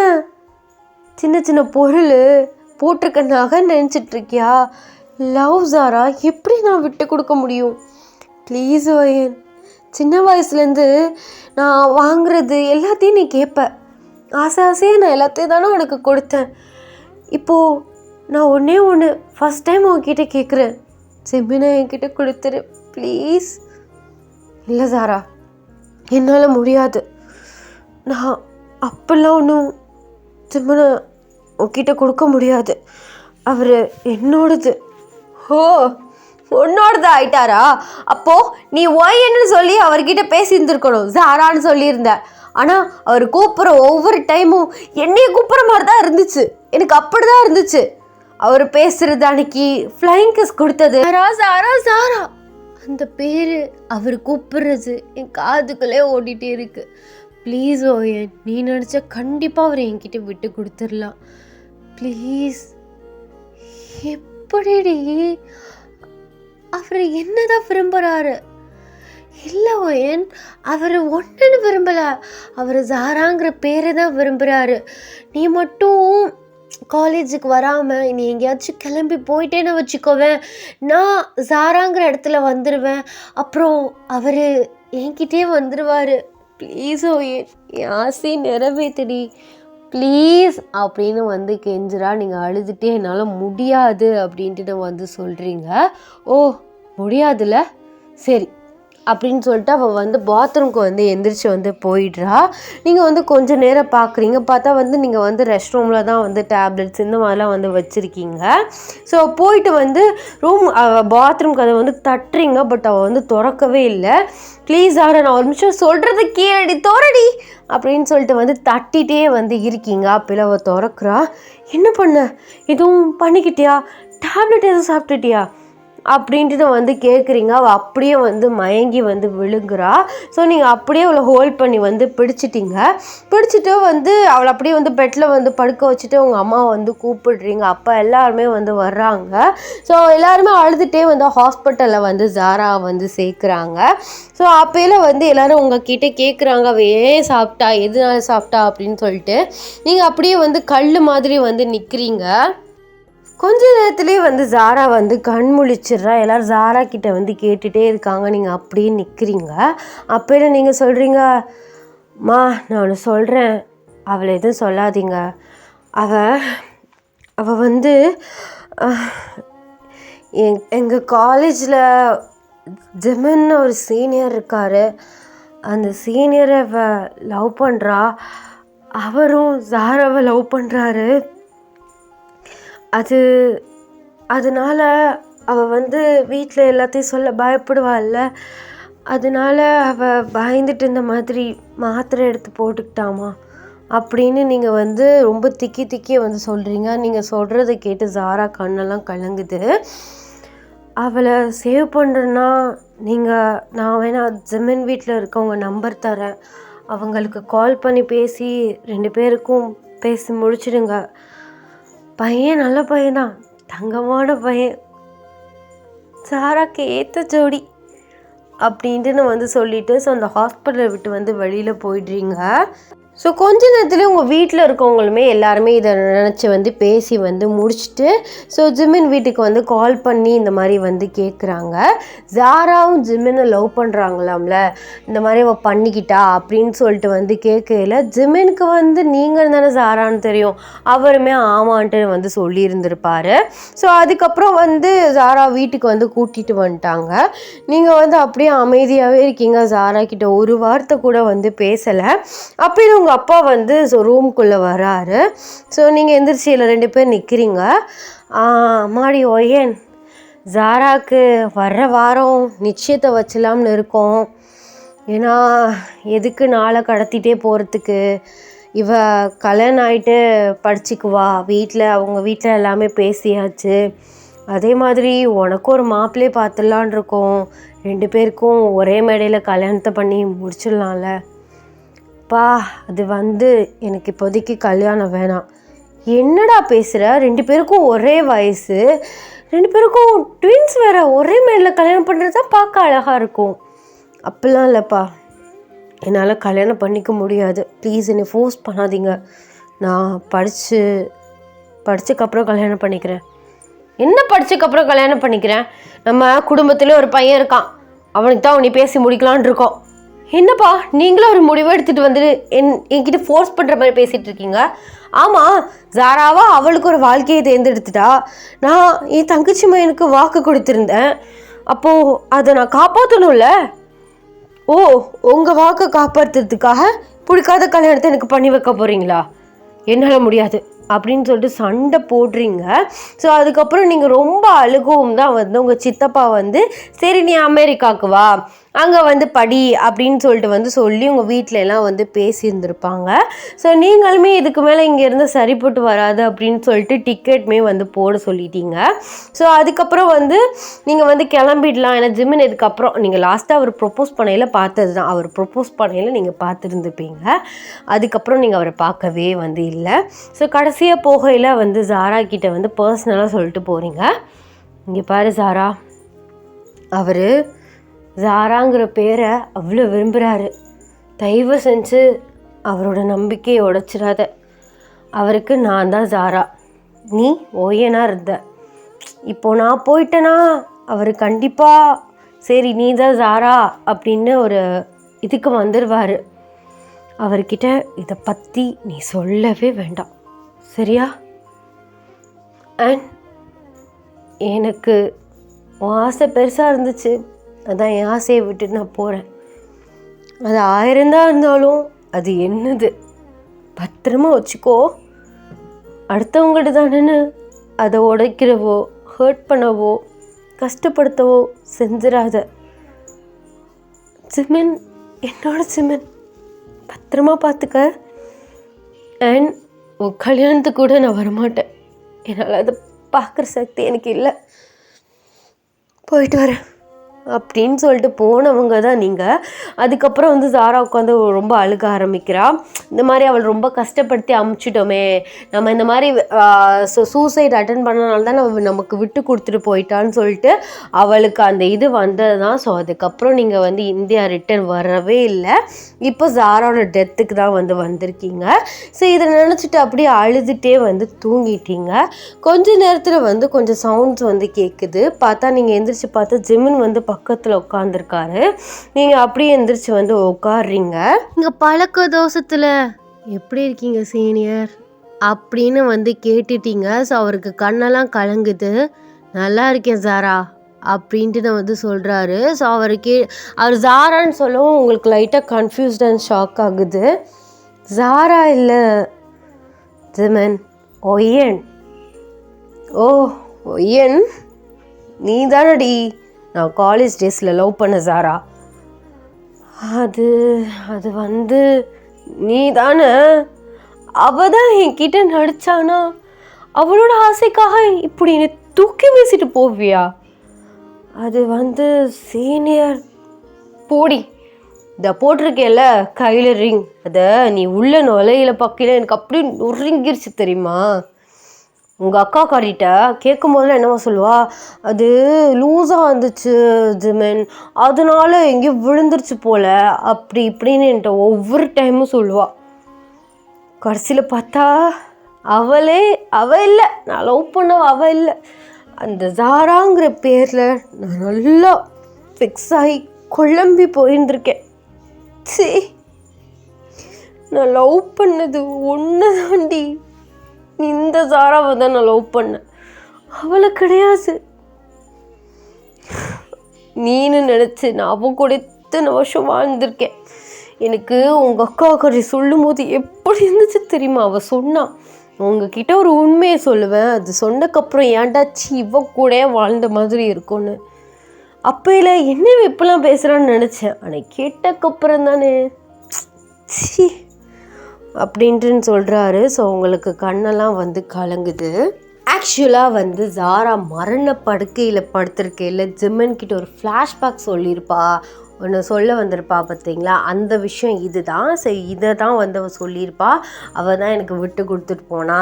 சின்ன சின்ன பொருள் போட்டிருக்க நகை நினச்சிட்ருக்கியா? லவ் சாரா, எப்படி நான் விட்டு கொடுக்க முடியும்? ப்ளீஸ் ஓயன், சின்ன வயசுலேருந்து நான் வாங்குறது எல்லாத்தையும் நீ கேட்ப. ஆசை ஆசையாக நான் எல்லாத்தையும் தானே உனக்கு கொடுத்தேன். இப்போது நான் ஒன்று ஃபஸ்ட் டைம் உன்கிட்ட கேட்குறேன், ஜெமினை என்கிட்ட கொடுத்துரு ப்ளீஸ். இல்லை சாரா, என்னால் முடியாது. நான் அப்பெல்லாம் ஒன்றும் ஜெமினை உன்கிட்ட கொடுக்க முடியாது. அவர் என்னோடது. ஓ, உன்னோடது ஆயிட்டாரா? அப்போது நீ ஒய்ன்னு சொல்லி அவர்கிட்ட பேசியிருந்துருக்கணும், ஜாரான்னு சொல்லியிருந்த. ஆனால் அவர் கூப்பிட்ற ஒவ்வொரு டைமும் என்னையை கூப்பிட்ற மாதிரி தான் இருந்துச்சு. எனக்கு அப்படி தான் இருந்துச்சு அவர் பேசுகிறது. அன்னைக்கு ஃப்ளைங் கிஸ் கொடுத்தது சாரா சாரா சாரா அந்த பேர் அவர் கூப்பிடுறது என் காதுக்குள்ளே ஓடிட்டே இருக்கு. ப்ளீஸ் ஓயன், நீ நினச்சா கண்டிப்பாக அவர் என்கிட்ட விட்டு கொடுத்துடலாம். ப்ளீஸ். எப்படிடி? அவர் என்னதான் விரும்புகிறாரு? இல்லை ஓயன், அவர் ஒன்றுன்னு விரும்பலை, அவர் ஜாராங்கிற பேரை தான் விரும்புகிறாரு. நீ மட்டும் காலேஜுக்கு வராமல் நீ எங்கேயாச்சும் கிளம்பி போயிட்டேன்னு வச்சுக்கோவேன், நான் ஜாராங்கிற இடத்துல வந்துடுவேன். அப்புறம் அவர் என்கிட்டே வந்துடுவார். ப்ளீஸ் ஓயன், என் ஆசை நிறைவேற்றடி ப்ளீஸ் அப்படின்னு வந்து கெஞ்சுறா. நீங்கள் அழுதுகிட்டே என்னால் முடியாது அப்படின்ட்டு வந்து சொல்கிறீங்க. ஓ, முடியாதுல்ல, சரி அப்படின்னு சொல்லிட்டு அவள் வந்து பாத்ரூம்க்கு வந்து எந்திரிச்சு வந்து போயிடுறா. நீங்கள் வந்து கொஞ்சம் நேரம் பார்க்குறீங்க, பார்த்தா வந்து நீங்கள் வந்து ரெஸ்ட் ரூமில் தான் வந்து டேப்லெட்ஸ் இந்த மாதிரிலாம் வந்து வச்சுருக்கீங்க. ஸோ போயிட்டு வந்து பாத்ரூம்க்கு அதை வந்து தட்டுறீங்க, பட் அவள் வந்து திறக்கவே இல்லை. ப்ளீஸ் ஆட, நான் ஒரு நிமிஷம் சொல்கிறது கீழடி தோறடி அப்படின்னு சொல்லிட்டு வந்து தட்டிகிட்டே வந்து இருக்கீங்க. அப்போ அவள் திறக்கிறா. என்ன பண்ண? எதுவும் பண்ணிக்கிட்டியா? டேப்லெட் எதுவும் சாப்பிட்டுட்டியா அப்படின்ட்டு வந்து கேட்குறீங்க. அவள் அப்படியே வந்து மயங்கி வந்து விழுங்குறா. ஸோ நீங்கள் அப்படியே அவளை ஹோல்ட் பண்ணி வந்து பிடிச்சிட்டு வந்து அவளை அப்படியே வந்து பெட்டில் வந்து படுக்க வச்சுட்டு உங்கள் அம்மா வந்து கூப்பிடுறீங்க. அப்போ எல்லாருமே வந்து வர்றாங்க. ஸோ எல்லாருமே அழுதுகிட்டே வந்து ஹாஸ்பிட்டலில் வந்து ஜாரா வந்து சேர்க்குறாங்க. ஸோ அப்போல வந்து எல்லோரும் உங்ககிட்ட கேட்குறாங்க, அவள் ஏன் சாப்பிட்டா, எதுனால சாப்பிட்டா அப்படின்னு சொல்லிட்டு. நீங்கள் அப்படியே வந்து கல் மாதிரி வந்து நிற்கிறீங்க. கொஞ்ச நேரத்துலேயே வந்து ஜாரா வந்து கண் முழிச்சிட்றா. எல்லோரும் ஜாரா கிட்டே வந்து கேட்டுகிட்டே இருக்காங்க. நீங்கள் அப்படியே நிற்கிறீங்க. அப்போ நீங்கள் சொல்கிறீங்க, மா நான் ஒன்று சொல்கிறேன், அவளை எதுவும் சொல்லாதீங்க. அவள் வந்து எங்கள் காலேஜில் ஜெமின்னு ஒரு சீனியர் இருக்கார். அந்த சீனியரை அவள் லவ் பண்ணுறா. அவரும் ஜாராவை லவ் பண்ணுறாரு. அதனால் அவள் வந்து வீட்டில் எல்லாத்தையும் சொல்ல பயப்படுவாள்ல, அதனால் அவள் பயந்துட்டு இந்த மாதிரி மாத்திரை எடுத்து போட்டுக்கிட்டாமா அப்படின்னு நீங்கள் வந்து ரொம்ப திக்கி வந்து சொல்கிறீங்க. நீங்கள் சொல்கிறத கேட்டு ஜாரா கண்ணெல்லாம் கலங்குது. அவளை சேவ் பண்ணுறேன்னா நான் வேணால் ஜெமின் வீட்டில் இருக்கவங்க நம்பர் தரேன், அவங்களுக்கு கால் பண்ணி பேசி 2 பேருக்கும் பேசி முடிச்சிடுங்க. பையன் நல்ல பையன்தான், தங்கமான பையன், சாராக்கு ஏற்ற ஜோடி அப்படின்ட்டு வந்து சொல்லிவிட்டு ஸோ அந்த ஹாஸ்பிட்டலை விட்டு வந்து வெளியில் போயிடுறீங்க. ஸோ கொஞ்ச நேரத்தில் உங்கள் வீட்டில் இருக்கவங்களுமே எல்லாருமே இதை நினச்சி வந்து பேசி வந்து முடிச்சுட்டு ஸோ ஜிமின் வீட்டுக்கு வந்து கால் பண்ணி இந்த மாதிரி வந்து கேட்குறாங்க. ஜாராவும் ஜிமினை லவ் பண்ணுறாங்களாம்ல, இந்த மாதிரி அவள் பண்ணிக்கிட்டா அப்படின்னு சொல்லிட்டு வந்து கேட்கல. ஜிமினுக்கு வந்து நீங்கள் தானே ஜாரான்னு தெரியும், அவருமே ஆமான்ட்டு வந்து சொல்லியிருந்திருப்பார். ஸோ அதுக்கப்புறம் வந்து ஜாரா வீட்டுக்கு வந்து கூட்டிகிட்டு வந்துட்டாங்க. நீங்கள் வந்து அப்படியே அமைதியாகவே இருக்கீங்க, ஜாரா கிட்ட ஒரு வார்த்தை கூட வந்து பேசலை. அப்படின்னு உங்கள் அப்பா வந்து ரூம்குள்ளே வராரு. ஸோ நீங்கள் எந்திரிச்சு இல்லை 2 பேர் நிற்கிறீங்க. அம்மாடி ஒய்யன், ஜாராக்கு வர்ற வாரம் நிச்சயத்தை வச்சலாம்னு இருக்கோம். ஏன்னா எதுக்கு நாளை கடத்திட்டே போகிறதுக்கு, இவ கல்யாணம் ஆகிட்டு படிச்சுக்குவா, அவங்க வீட்டில் எல்லாமே பேசியாச்சு. அதே மாதிரி உனக்கும் ஒரு மாப்பிள்ளையே பார்த்துடலான் இருக்கோம், 2 பேருக்கும் ஒரே மேடையில் கல்யாணத்தை பண்ணி முடிச்சிடலாம்ல. பா அது வந்து எனக்கு இப்போதைக்கு கல்யாணம் வேணாம். என்னடா பேசுகிற, 2 பேருக்கும் ஒரே வயசு, 2 பேருக்கும் ட்வின்ஸ் வேறு, ஒரே மேடையில் கல்யாணம் பண்ணுறது தான் பார்க்க அழகாக இருக்கும். அப்படிலாம் இல்லைப்பா, என்னால் கல்யாணம் பண்ணிக்க முடியாது, ப்ளீஸ் என்னை ஃபோர்ஸ் பண்ணாதீங்க, நான் படித்ததுக்கப்புறம் கல்யாணம் பண்ணிக்கிறேன். என்ன படித்ததுக்கப்புறம் கல்யாணம் பண்ணிக்கிறேன்? நம்ம குடும்பத்தில் ஒரு பையன் இருக்கான், அவனுக்கு தான் உன்னை பேசி முடிக்கலான் இருக்கோம். என்னப்பா நீங்களும் ஒரு முடிவை எடுத்துகிட்டு வந்துட்டு என்கிட்ட ஃபோர்ஸ் பண்ணுற மாதிரி பேசிகிட்டு இருக்கீங்க? ஆமாம், ஜாராவா அவளுக்கு ஒரு வாழ்க்கையை தேர்ந்தெடுத்துட்டா. நான் என் தங்கச்சி மையனுக்கு வாக்கு கொடுத்துருந்தேன், அப்போது அதை நான் காப்பாற்றணும்ல. ஓ, உங்கள் வாக்கை காப்பாற்றுறதுக்காக பிடிக்காத கல்யாணத்தை எனக்கு பண்ணி வைக்க போகிறீங்களா? என்னால் முடியாது அப்படின்னு சொல்லிட்டு சண்டை போடுறீங்க. ஸோ அதுக்கப்புறம் நீங்கள் ரொம்ப அழுகவும் தான் வந்து உங்கள் சித்தப்பா வந்து சரி நீ அமெரிக்காவுக்கு வா, அங்கே வந்து படி அப்படின்னு சொல்லிட்டு வந்து சொல்லி உங்கள் வீட்டில எல்லாம் வந்து பேசியிருந்துருப்பாங்க. ஸோ நீங்களுமே இதுக்கு மேலே இங்கேருந்து சரிப்பட்டு வராது அப்படின்னு சொல்லிட்டு டிக்கெட்டுமே வந்து போட சொல்லிட்டீங்க. ஸோ அதுக்கப்புறம் வந்து நீங்கள் வந்து கிளம்பிடலாம். ஏன்னா ஜிமின் இதுக்கப்புறம் நீங்கள் லாஸ்ட்டாக அவர் ப்ரொப்போஸ் பண்ணையில் பார்த்தது தான், அவர் ப்ரொப்போஸ் பண்ணையில் நீங்கள் பார்த்துருந்துப்பீங்க. அதுக்கப்புறம் நீங்கள் அவரை பார்க்கவே வந்து இல்லை. ஸோ கடைசியாக போகையில் வந்து ஜாரா கிட்ட வந்து பர்சனலாக சொல்லிட்டு போகிறீங்க, இங்கே பாரு ஜாரா, அவர் ஜாராங்கிற பேரை அவ்வளோ விரும்புகிறாரு, தயவு செஞ்சு அவரோட நம்பிக்கையை உடைச்சிடாத. அவருக்கு நான் தான் ஜாரா, நீ ஓயனா இருந்த. இப்போ நான் போயிட்டேன்னா அவர் கண்டிப்பாக சரி நீ தான் ஜாரா அப்படின்னு ஒரு இதுக்கு வந்துடுவார். அவர்கிட்ட இதை பற்றி நீ சொல்லவே வேண்டாம், சரியா? அண்ட் எனக்கு உன் ஆசை பெருசாக இருந்துச்சு, அதான் என் ஆசையை விட்டுட்டு நான் போகிறேன். அது 1000 தான் இருந்தாலும் அது என்னது, பத்திரமா வச்சுக்கோ. அடுத்தவங்கள்ட்ட தானேன்னு அதை உடைக்கிறவோ ஹர்ட் பண்ணவோ கஷ்டப்படுத்தவோ செஞ்சிடாத. ஜிமின், என்னோட ஜிமின், பத்திரமா பார்த்துக்க. அண்ட் உன் கல்யாணத்துக்கு கூட நான் வரமாட்டேன், என்னால் அதை பார்க்குற சக்தி எனக்கு இல்லை, போயிட்டு வரேன் அப்படின்னு சொல்லிட்டு போனவங்க தான் நீங்கள். அதுக்கப்புறம் வந்து ஜாரா உட்காந்து ரொம்ப அழுக ஆரம்பிக்கிறா. இந்த மாதிரி அவள் ரொம்ப கஷ்டப்படுத்தி அமுச்சிட்டோமே, நம்ம இந்த மாதிரி சூசைட் அட்டன் பண்ணனால தான் நமக்கு விட்டு கொடுத்துட்டு போயிட்டான்னு சொல்லிட்டு அவளுக்கு அந்த இது வந்தது தான். ஸோ அதுக்கப்புறம் நீங்கள் வந்து இந்தியா ரிட்டர்ன் வரவே இல்லை. இப்போ ஜாராவோட டெத்துக்கு தான் வந்து வந்திருக்கீங்க. ஸோ இதை நினச்சிட்டு அப்படியே அழுதுகிட்டே வந்து தூங்கிட்டீங்க. கொஞ்ச நேரத்தில் வந்து கொஞ்சம் சவுண்ட்ஸ் வந்து கேட்குது. பார்த்தா நீங்கள் எந்திரிச்சு பார்த்தா ஜிமின் வந்து பக்கத்தில் உட்காந்துருக்காரு. நீங்கள் அப்படியே எந்திரிச்சு வந்து உட்காடுறீங்க. இங்கே பழக்க தோஷத்தில் எப்படி இருக்கீங்க சீனியர் அப்படின்னு வந்து கேட்டுட்டீங்க. ஸோ அவருக்கு கண்ணெல்லாம் கலங்குது. நல்லா இருக்கேன் ஜாரா அப்படின்ட்டு நான் வந்து சொல்கிறாரு. ஸோ அவர் ஜாரான்னு சொல்லவும் உங்களுக்கு லைட்டாக கன்ஃபியூஸ்ட் அண்ட் ஷாக் ஆகுது. ஜாரா இல்லை ஜிமின், ஒய்யன். ஓ ஒய்யன், நீ தானடி நான் காலேஜ் டேஸில் லவ் பண்ண ஜாரா? அது வந்து நீ தானே? அவள் தான் என்கிட்ட நடிச்சானா? அவளோட ஆசைக்காக இப்படி என்னை தூக்கி வீசிட்டு போவியா? அது வந்து சீனியர், போடி, இதை போட்டிருக்கேல்ல கையில் ரிங், அதை நீ உள்ள நுழையில பக்கையில் எனக்கு அப்படி நொறுங்கிருச்சு தெரியுமா? உங்கள் அக்கா காரிட்ட கேட்கும் போதெல்லாம் என்னவா சொல்லுவா, அது லூஸாக இருந்துச்சு ஜிமின், அதனால எங்கேயும் விழுந்துருச்சு போல் அப்படி இப்படின்னு என்கிட்ட ஒவ்வொரு டைமும் சொல்லுவாள். கடைசியில் பார்த்தா அவ இல்லை, நான் லவ் பண்ணவ அவள் இல்லை. அந்த ஜாராங்கிற பேரில் நான் நல்லா ஃபிக்ஸ் ஆகி குழம்பி போயிருந்திருக்கேன். சரி, நான் லவ் பண்ணது ஒன்று தாண்டி, இந்த ஜாராவை தான் நான் லவ் பண்ணேன், அவளை கிடையாது. நீனு நினச்சி நான் அவன் கூட இத்தனை வருஷம் வாழ்ந்திருக்கேன். எனக்கு உங்கள் அக்கா கறி சொல்லும் போது எப்படி இருந்துச்சு தெரியுமா? அவள் சொன்னான், உங்ககிட்ட ஒரு உண்மையை சொல்லுவேன், அது சொன்னக்கப்புறம் ஏன்டாச்சு இவ கூட வாழ்ந்த மாதிரி இருக்கும்னு. அப்போல என்ன இப்பெல்லாம் பேசுகிறான்னு நினச்சேன், ஆனால் கேட்டக்கப்புறம் தானே சி அப்படின்ட்டுன்னு சொல்கிறாரு. ஸோ உங்களுக்கு கண்ணெல்லாம் வந்து கலங்குது. ஆக்சுவலாக ஜாரா மரண படுக்கையில் படுத்திருக்கையில் ஜிம்மன்கிட்ட ஒரு ஃப்ளாஷ்பேக் சொல்லியிருப்பா, ஒன்று சொல்ல வந்திருப்பா பார்த்தீங்களா, அந்த விஷயம் இது தான். சரி, இதை தான் அவள் சொல்லியிருப்பா. அவள் தான் எனக்கு விட்டு கொடுத்துட்டு போனா,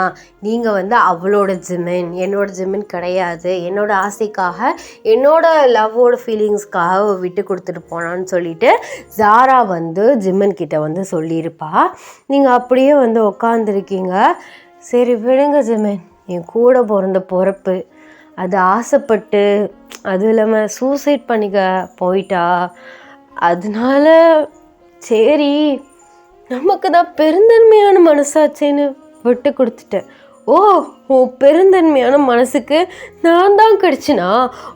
நீங்கள் அவளோட ஜிமின், என்னோட ஜிமின் கிடையாது, என்னோட ஆசைக்காக, என்னோட லவ்வோட ஃபீலிங்ஸ்க்காக விட்டு கொடுத்துட்டு போனான்னு சொல்லிட்டு ஜாரா ஜிம்மன் கிட்ட சொல்லியிருப்பா. நீங்கள் அப்படியே உட்காந்துருக்கீங்க. சரி விடுங்க ஜிமின், என் கூட பிறந்த பொறுப்பு, அது ஆசைப்பட்டு அதுவும் இல்லாமல் சூசைட் பண்ணிக்க போயிட்டா, அதனால சரி நமக்கு தான் பெருந்தன்மையான மனசாச்சேன்னு விட்டு கொடுத்துட்டேன். ஓ பெருந்தன்மையான மனசுக்கு நான் தான் கிடச்சினா?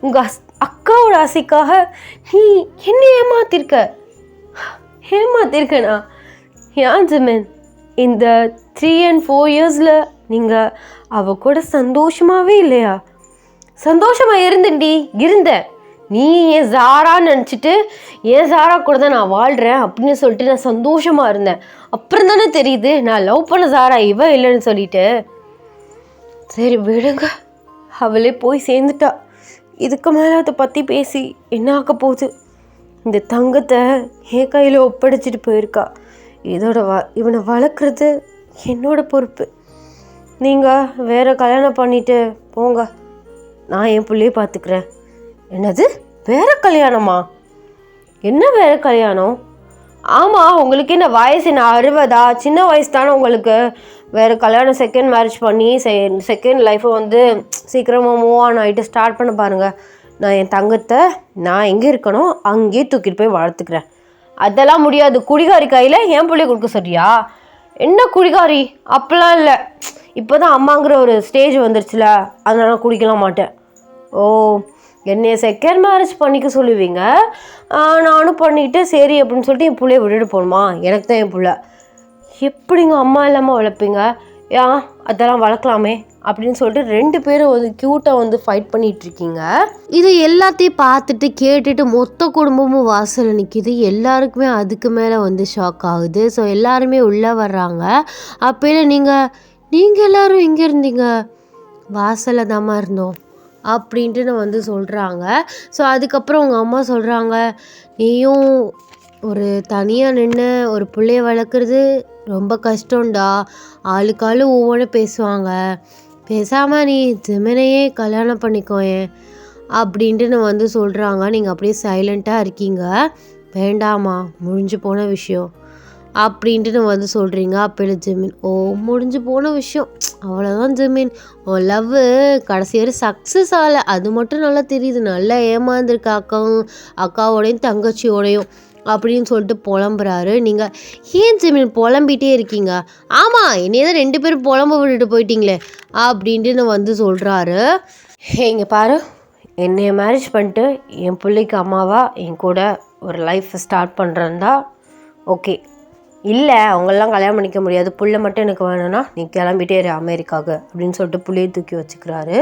உங்கள் அக்காவோட ஆசைக்காக நீ என்ன ஏமாத்திருக்கனா? ஏன் ஜிமின், இந்த 3 and 4 yearsல நீங்கள் அவ கூட சந்தோஷமாகவே இல்லையா? சந்தோஷமாக இருந்த நீ என் ஜாரான்னு நினச்சிட்டு என் ஜாரா கூட தான் நான் வாழ்கிறேன் அப்படின்னு சொல்லிட்டு நான் சந்தோஷமாக இருந்தேன். அப்புறம் தானே தெரியுது நான் லவ் பண்ண ஜாரா இவ இல்லைன்னு சொல்லிட்டு. சரி விடுங்க, அவளே போய் சேர்ந்துட்டா. இதுக்கு மேலே அதை பற்றி பேசி என்ன ஆக்க போகுது? இந்த தங்கத்தை என் கையில் ஒப்படைச்சிட்டு போயிருக்கா. இவனை வளர்க்குறது என்னோட பொறுப்பு. நீங்கள் வேறு கல்யாணம் பண்ணிட்டு போங்க, நான் என் பிள்ளையை பார்த்துக்கிறேன். என்னது வேறு கல்யாணமா? என்ன வேறு கல்யாணம்? ஆமாம், உங்களுக்கு என்ன வயசு என்ன 60? சின்ன வயசு தானே உங்களுக்கு. வேறு கல்யாணம், செகண்ட் மேரேஜ் பண்ணி செகண்ட் லைஃப்பை சீக்கிரமாக மூவ் ஆன் ஆகிட்டு ஸ்டார்ட் பண்ண பாருங்கள். நான் என் தங்கத்தை நான் எங்கே இருக்கணும் அங்கேயே தூக்கிட்டு போய் வளர்த்துக்கிறேன். அதெல்லாம் முடியாது. குடிகாரி கையில் என் பிள்ளைய கொடுக்க சொல்றியா? என்ன குடிகாரி? அப்போலாம் இல்லை, இப்போ தான் அம்மாங்கிற ஒரு ஸ்டேஜ் வந்துருச்சுல, அதனால குடிக்கலாம் மாட்டேன். ஓ, என்னைய செகண்ட் மேரேஜ் பண்ணிக்க சொல்லுவீங்க, நானும் பண்ணிக்கிட்டு சரி அப்படின்னு சொல்லிட்டு என் பிள்ளைய விட்டுட்டு போகணுமா? எனக்கு தான் என் பிள்ளை. எப்படிங்க அம்மா இல்லாமல் வளர்ப்பீங்க? அதெல்லாம் வளர்க்கலாமே அப்படின்னு சொல்லிட்டு 2 பேரும் க்யூட்டாக ஃபைட் பண்ணிகிட்ருக்கீங்க. இது எல்லாத்தையும் பார்த்துட்டு கேட்டுட்டு மொத்த குடும்பமும் வாசலில் நிற்கிது. எல்லாருக்குமே அதுக்கு மேலே ஷாக் ஆகுது. ஸோ எல்லாருமே உள்ளே வர்றாங்க. அப்போல நீங்கள் எல்லோரும் எங்கே இருந்தீங்க? வாசலில் தாம்மா இருந்தோம் அப்படின்ட்டு சொல்கிறாங்க. ஸோ அதுக்கப்புறம் உங்கள் அம்மா சொல்கிறாங்க, நீயும் ஒரு தனியாக நின்று ஒரு பிள்ளைய வளர்க்குறது ரொம்ப கஷ்டம்டா, ஆளுக்காளு ஒவ்வொன்று பேசுவாங்க, பேசாமல் நீ ஜிமினையே கல்யாணம் பண்ணிக்கோயேன் அப்படின்ட்டு சொல்கிறாங்க. நீங்கள் அப்படியே சைலண்ட்டாக இருக்கீங்க. வேண்டாமா, முடிஞ்சு போன விஷயம் அப்படின்ட்டு சொல்கிறீங்க. அப்போ ஜிமின், ஓ முடிஞ்சு போன விஷயம் அவ்வளோதான் ஜிமின், உன் லவ் கடைசி வரை சக்ஸஸ் ஆகலை, அது மட்டும் நல்லா தெரியுது. நல்லா ஏமாந்துருக்க அக்காவோடையும் தங்கச்சியோடையும் அப்படின்னு சொல்லிட்டு புலம்புறாரு. நீங்கள் ஏன் ஜிமின் புலம்பிகிட்டே இருக்கீங்க? ஆமாம், என்னையே தான் 2 பேரும் புலம்ப விட்டுட்டு போயிட்டீங்களே அப்படின்ட்டு சொல்கிறாரு. இங்கே பாரு, என்னைய மேரேஜ் பண்ணிட்டு என் பிள்ளைக்கு அம்மாவா என் கூட ஒரு லைஃப் ஸ்டார்ட் பண்ணுறதா ஓகே. இல்லை, அவங்களெலாம் கல்யாணம் பண்ணிக்க முடியாது, புள்ள மட்டும் எனக்கு வேணும்னா நீ கிளம்பிட்டே இரு அமெரிக்காவுக்கு அப்படின்னு சொல்லிட்டு புள்ளையை தூக்கி வச்சுக்கிறாரு.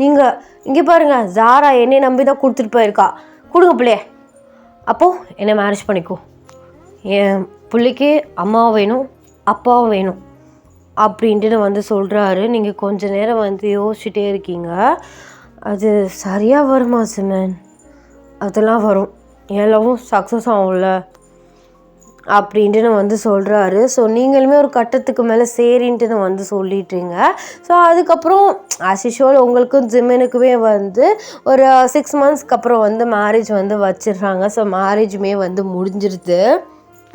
நீங்கள் இங்கே பாருங்கள், ஜாரா என்னை நம்பி தான் கொடுத்துட்டு போயிருக்கா, கொடுங்க பிள்ளைய. அப்போது என்னை மேரேஜ் பண்ணிக்கோ, என் பிள்ளைக்கு அம்மாவும் வேணும் அப்பாவும் வேணும் அப்படின்ட்டு சொல்கிறாரு. நீங்கள் கொஞ்ச நேரம் யோசிச்சுட்டே இருக்கீங்க. அது சரியாக வருமா சிமன்? அதெல்லாம் வரும், எல்லாவும் சக்ஸஸ் ஆகும்ல அப்படின்ட்டு சொல்கிறாரு. ஸோ நீங்களுமே ஒரு கட்டத்துக்கு மேலே சரின்ட்டு சொல்லிட்டுறீங்க. ஸோ அதுக்கப்புறம் ஆஸ் யூஷுவல் உங்களுக்கும் ஜிமினுக்குமே ஒரு 6 monthsக்கு அப்புறம் மேரேஜ் வச்சிடுறாங்க. ஸோ மேரேஜுமே முடிஞ்சிருது.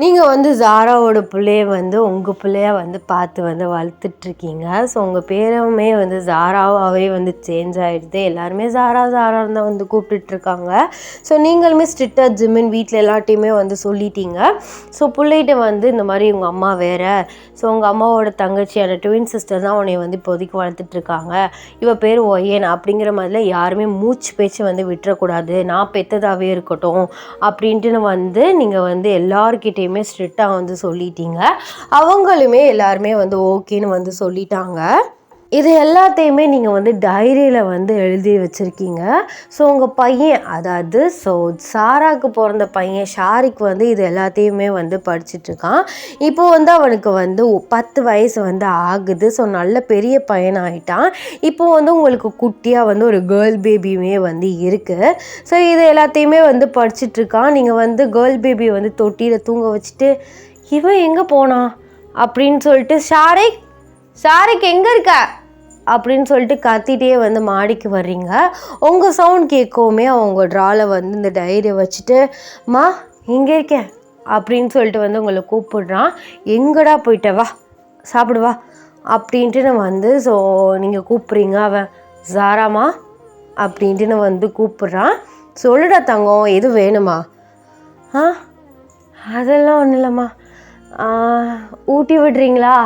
நீங்கள் வந்து ஜாராவோட பிள்ளைய வந்து உங்கள் பிள்ளையா வந்து பார்த்து வந்து வளர்த்துட்ருக்கீங்க. ஸோ உங்கள் பேருமே வந்து ஜாராவாகவே வந்து சேஞ்ச் ஆகிடுது. எல்லாருமே ஜாரான்னு தான் வந்து கூப்பிட்டுட்ருக்காங்க. ஸோ நீங்களுமே ஸ்ட்ரிக்டாக ஜிம்மின் வீட்டில் எல்லாட்டையுமே வந்து சொல்லிட்டீங்க. ஸோ பிள்ளைகிட்ட வந்து இந்த மாதிரி உங்கள் அம்மா வேறு, ஸோ உங்கள் அம்மாவோட தங்கச்சியான ட்வின் சிஸ்டர் தான் உன்னை வந்து இப்போதைக்கு வளர்த்துட்ருக்காங்க, இவ பேர் ஒய்யன் அப்படிங்கிற மாதிரிலாம் யாருமே மூச்சு பேச்சு வந்து விட்டுறக்கூடாது, நான் பெற்றதாகவே இருக்கட்டும் அப்படின்ட்டுன்னு வந்து நீங்கள் வந்து எல்லாருக்கிட்டே ஸ்ட்ரிக்டாக வந்து சொல்லிட்டீங்க. அவங்களுமே எல்லாருமே வந்து ஓகேன்னு வந்து சொல்லிட்டாங்க. இது எல்லாத்தையுமே நீங்கள் வந்து டைரியில் வந்து எழுதி வச்சுருக்கீங்க. ஸோ உங்கள் பையன், அதாவது சாராவுக்கு பிறந்த பையன் ஷாரிக் வந்து இது எல்லாத்தையுமே வந்து படிச்சுட்ருக்கான். இப்போது வந்து அவனுக்கு வந்து 10 வயசு வந்து ஆகுது. ஸோ நல்ல பெரிய பையன் ஆகிட்டான். இப்போது வந்து உங்களுக்கு குட்டியாக வந்து ஒரு கேர்ள் பேபியுமே வந்து இருக்குது. ஸோ இது எல்லாத்தையுமே வந்து படிச்சுட்ருக்கான். நீங்கள் வந்து கேர்ள் பேபி வந்து தொட்டியில் தூங்க வச்சுட்டு இவன் எங்கே போனான் அப்படின்னு சொல்லிட்டு ஷாரிக் எங்கே இருக்க அப்படின்னு சொல்லிட்டு கத்திட்டே வந்து மாடிக்கு வர்றீங்க. உங்கள் சவுண்ட் கேட்கவுமே அவங்க ட்ராவில் வந்து இந்த டைரியை வச்சுட்டு மா இங்கே இருக்கேன் அப்படின்னு சொல்லிட்டு வந்து உங்களை கூப்பிடுறான். எங்கடா போயிட்ட, வா சாப்பிடுவா அப்படின்ட்டு வந்து ஸோ நீங்கள் கூப்பிட்றீங்க. அவன் ஜாராமா அப்படின்ட்டு வந்து கூப்பிட்றான். சொல்லுடா தங்கம், எது வேணுமா? அதெல்லாம் ஒன்றும் இல்லைம்மா. ஊட்டி விடுறீங்களா?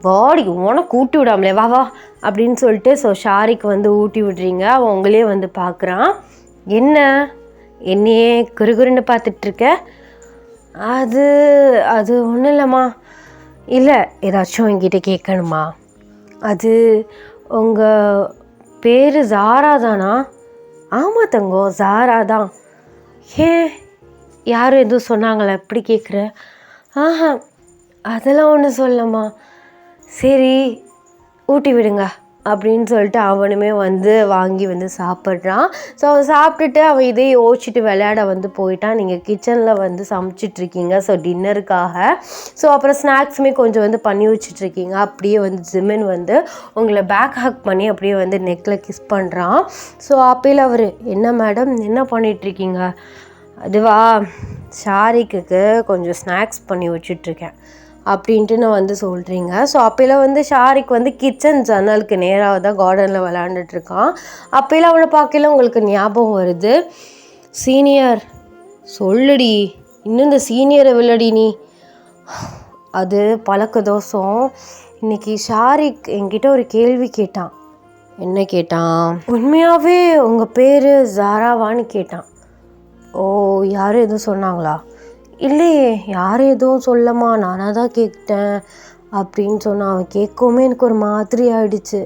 வாடி, உனக்கு ஊட்டி விடாமலே வா வா அப்படின்னு சொல்லிட்டு ஸோ ஷாரிக்கு வந்து ஊட்டி விடுறீங்க. அவன் உங்களே வந்து பார்க்குறான். என்னையே குறுகுறுன்னு பார்த்துட்ருக்க? அது ஒன்றும் இல்லைம்மா. இல்லை, ஏதாச்சும் என்கிட்ட கேட்கணுமா? அது உங்கள் பேர் ஜாரா தானா? ஆமாம் தங்கம், ஜாரா தான். ஏன் யாரும் எதுவும் சொன்னாங்களா எப்படி கேட்குற? அதெல்லாம் ஒன்றும் சொல்லம்மா. சரி ஊட்டி விடுங்க அப்படின்னு சொல்லிட்டு அவனுமே வந்து வாங்கி வந்து சாப்பிட்றான். ஸோ அவன் சாப்பிட்டுட்டு அவன் இதே யோசிச்சுட்டு விளையாட வந்து போயிட்டான். நீங்கள் கிச்சனில் வந்து சமைச்சிட்ருக்கீங்க ஸோ டின்னருக்காக. ஸோ அப்புறம் ஸ்நாக்ஸுமே கொஞ்சம் வந்து பண்ணி வச்சிட்ருக்கீங்க. அப்படியே வந்து ஜிமின் வந்து உங்களை பேக் ஹக் பண்ணி அப்படியே வந்து நெக்கில் கிஸ் பண்ணுறான். ஸோ அப்போல அவர், என்ன மேடம் என்ன பண்ணிகிட்ருக்கீங்க? அதுவா, ஷாரிக்கு கொஞ்சம் ஸ்நாக்ஸ் பண்ணி வச்சிட்ருக்கேன் அப்படின்ட்டு நான் வந்து சொல்கிறீங்க. ஸோ அப்போலாம் வந்து ஷாரிக் வந்து கிச்சன் ஜன்னலுக்கு நேராக தான் கார்டனில் விளாண்டுட்ருக்கான். அப்போலாம் அவனை பார்க்கல உங்களுக்கு ஞாபகம் வருது. சீனியர் சொல்லுடி, இன்னும் இந்த சீனியரை வில்லடி நீ. அது பழக்க தோஷம். இன்றைக்கி ஷாரிக் என்கிட்ட ஒரு கேள்வி கேட்டான். என்ன கேட்டான்? உண்மையாகவே உங்கள் பேர் ஜாராவான்னு கேட்டான். ஓ, யாரும் எதுவும் சொன்னாங்களா? இல்லையே, யாரும் எதுவும் சொல்லம்மா, நானாக தான் கேட்டேன் அப்படின்னு சொன்னான். அவன் கேட்கவுமே எனக்கு ஒரு மாதிரி ஆயிடுச்சு.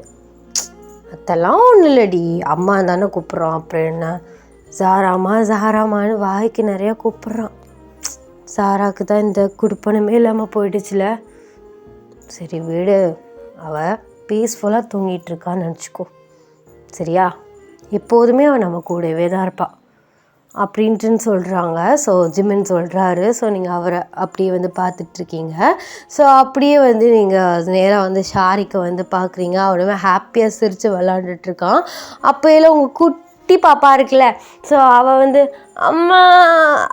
அதெல்லாம் ஒன்றும் இல்லடி, அம்மா தானே கூப்பிட்றான், அப்புறம் என்ன? ஜாராமான்னு வாய்க்கு நிறையா கூப்பிட்றான். சாராவுக்கு தான் இந்த குடுப்பனமே இல்லாமல் போயிடுச்சுல. சரி விடு, அவள் பீஸ்ஃபுல்லாக தூங்கிட்டுருக்கான்னு நினச்சிக்கோ, சரியா? எப்போதுமே அவன் நம்ம கூடவே தான் இருப்பாள் அப்படின்ட்டுன்னு சொல்கிறாங்க. ஸோ ஜிமின் சொல்கிறாரு. ஸோ நீங்கள் அவரை அப்படியே வந்து பார்த்துட்ருக்கீங்க. ஸோ அப்படியே வந்து நீங்கள் நேராக வந்து ஷாரிக்கை வந்து பார்க்குறீங்க. அவனுமே ஹாப்பியாக சிரித்து விளாண்டுட்ருக்கான். அப்போ எல்லாம் உங்கள் குட்டி பாப்பா இருக்குல்ல, ஸோ அவள் வந்து அம்மா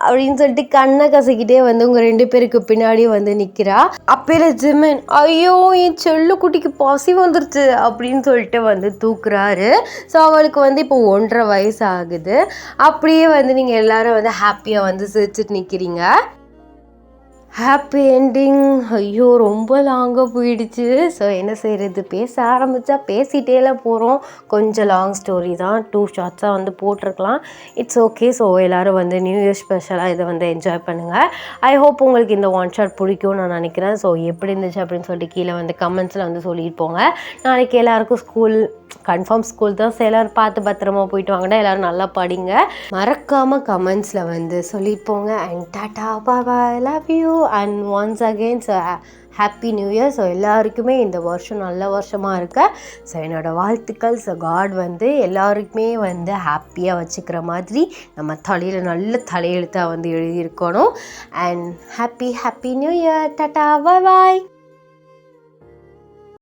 அப்படின்னு சொல்லிட்டு கண்ணை கசக்கிட்டே வந்து உங்கள் 2 பேருக்கு பின்னாடியே வந்து நிற்கிறா. அப்போல ஜிமின், ஐயோ என் செல்லு குட்டிக்கு பசி வந்துருச்சு அப்படின்னு சொல்லிட்டு வந்து தூக்குறாரு. ஸோ அவளுக்கு வந்து இப்போ 1.5 வயசு ஆகுது. அப்படியே வந்து நீங்கள் எல்லோரும் வந்து ஹாப்பியாக வந்து சிரிச்சுட்டு நிற்கிறீங்க. Happy ending. ஐயோ ரொம்ப லாங்காக போயிடுச்சு. ஸோ என்ன செய்கிறது, பேச ஆரம்பித்தா பேசிகிட்டேலாம் போகிறோம். கொஞ்சம் லாங் ஸ்டோரி தான், 2 ஷார்ட்ஸாக வந்து போட்டிருக்கலாம். It's okay. ஸோ எல்லோரும் வந்து நியூ இயர் ஸ்பெஷலாக இதை வந்து என்ஜாய் பண்ணுங்கள். ஐ ஹோப் உங்களுக்கு இந்த 1 ஷார்ட் பிடிக்கும்னு நான் நினைக்கிறேன். ஸோ எப்படி இருந்துச்சு அப்படின்னு சொல்லிட்டு கீழே வந்து கமெண்ட்ஸில் வந்து சொல்லிட்டு போங்க. நாளைக்கு எல்லாேருக்கும் ஸ்கூல், கன்ஃபார்ம் ஸ்கூல் தான். ஸோ எல்லோரும் பார்த்து பத்திரமா போயிட்டு வாங்கடா, எல்லோரும் நல்லா படிங்க. மறக்காமல் கமெண்ட்ஸில் வந்து சொல்லிட்டு போங்க. And tata bye, love you and once again so happy new year. So எல்லாருக்குமே இந்த வருஷம் நல்ல வருஷமாக இருக்க ஸோ என்னோடய வாழ்த்துக்கள். ஸோ காட் வந்து எல்லாருக்குமே வந்து ஹாப்பியாக வச்சுக்கிற மாதிரி நம்ம தலையில் நல்ல தலையெழுத்தாக வந்து எழுதியிருக்கணும். And happy new year. Tata bye.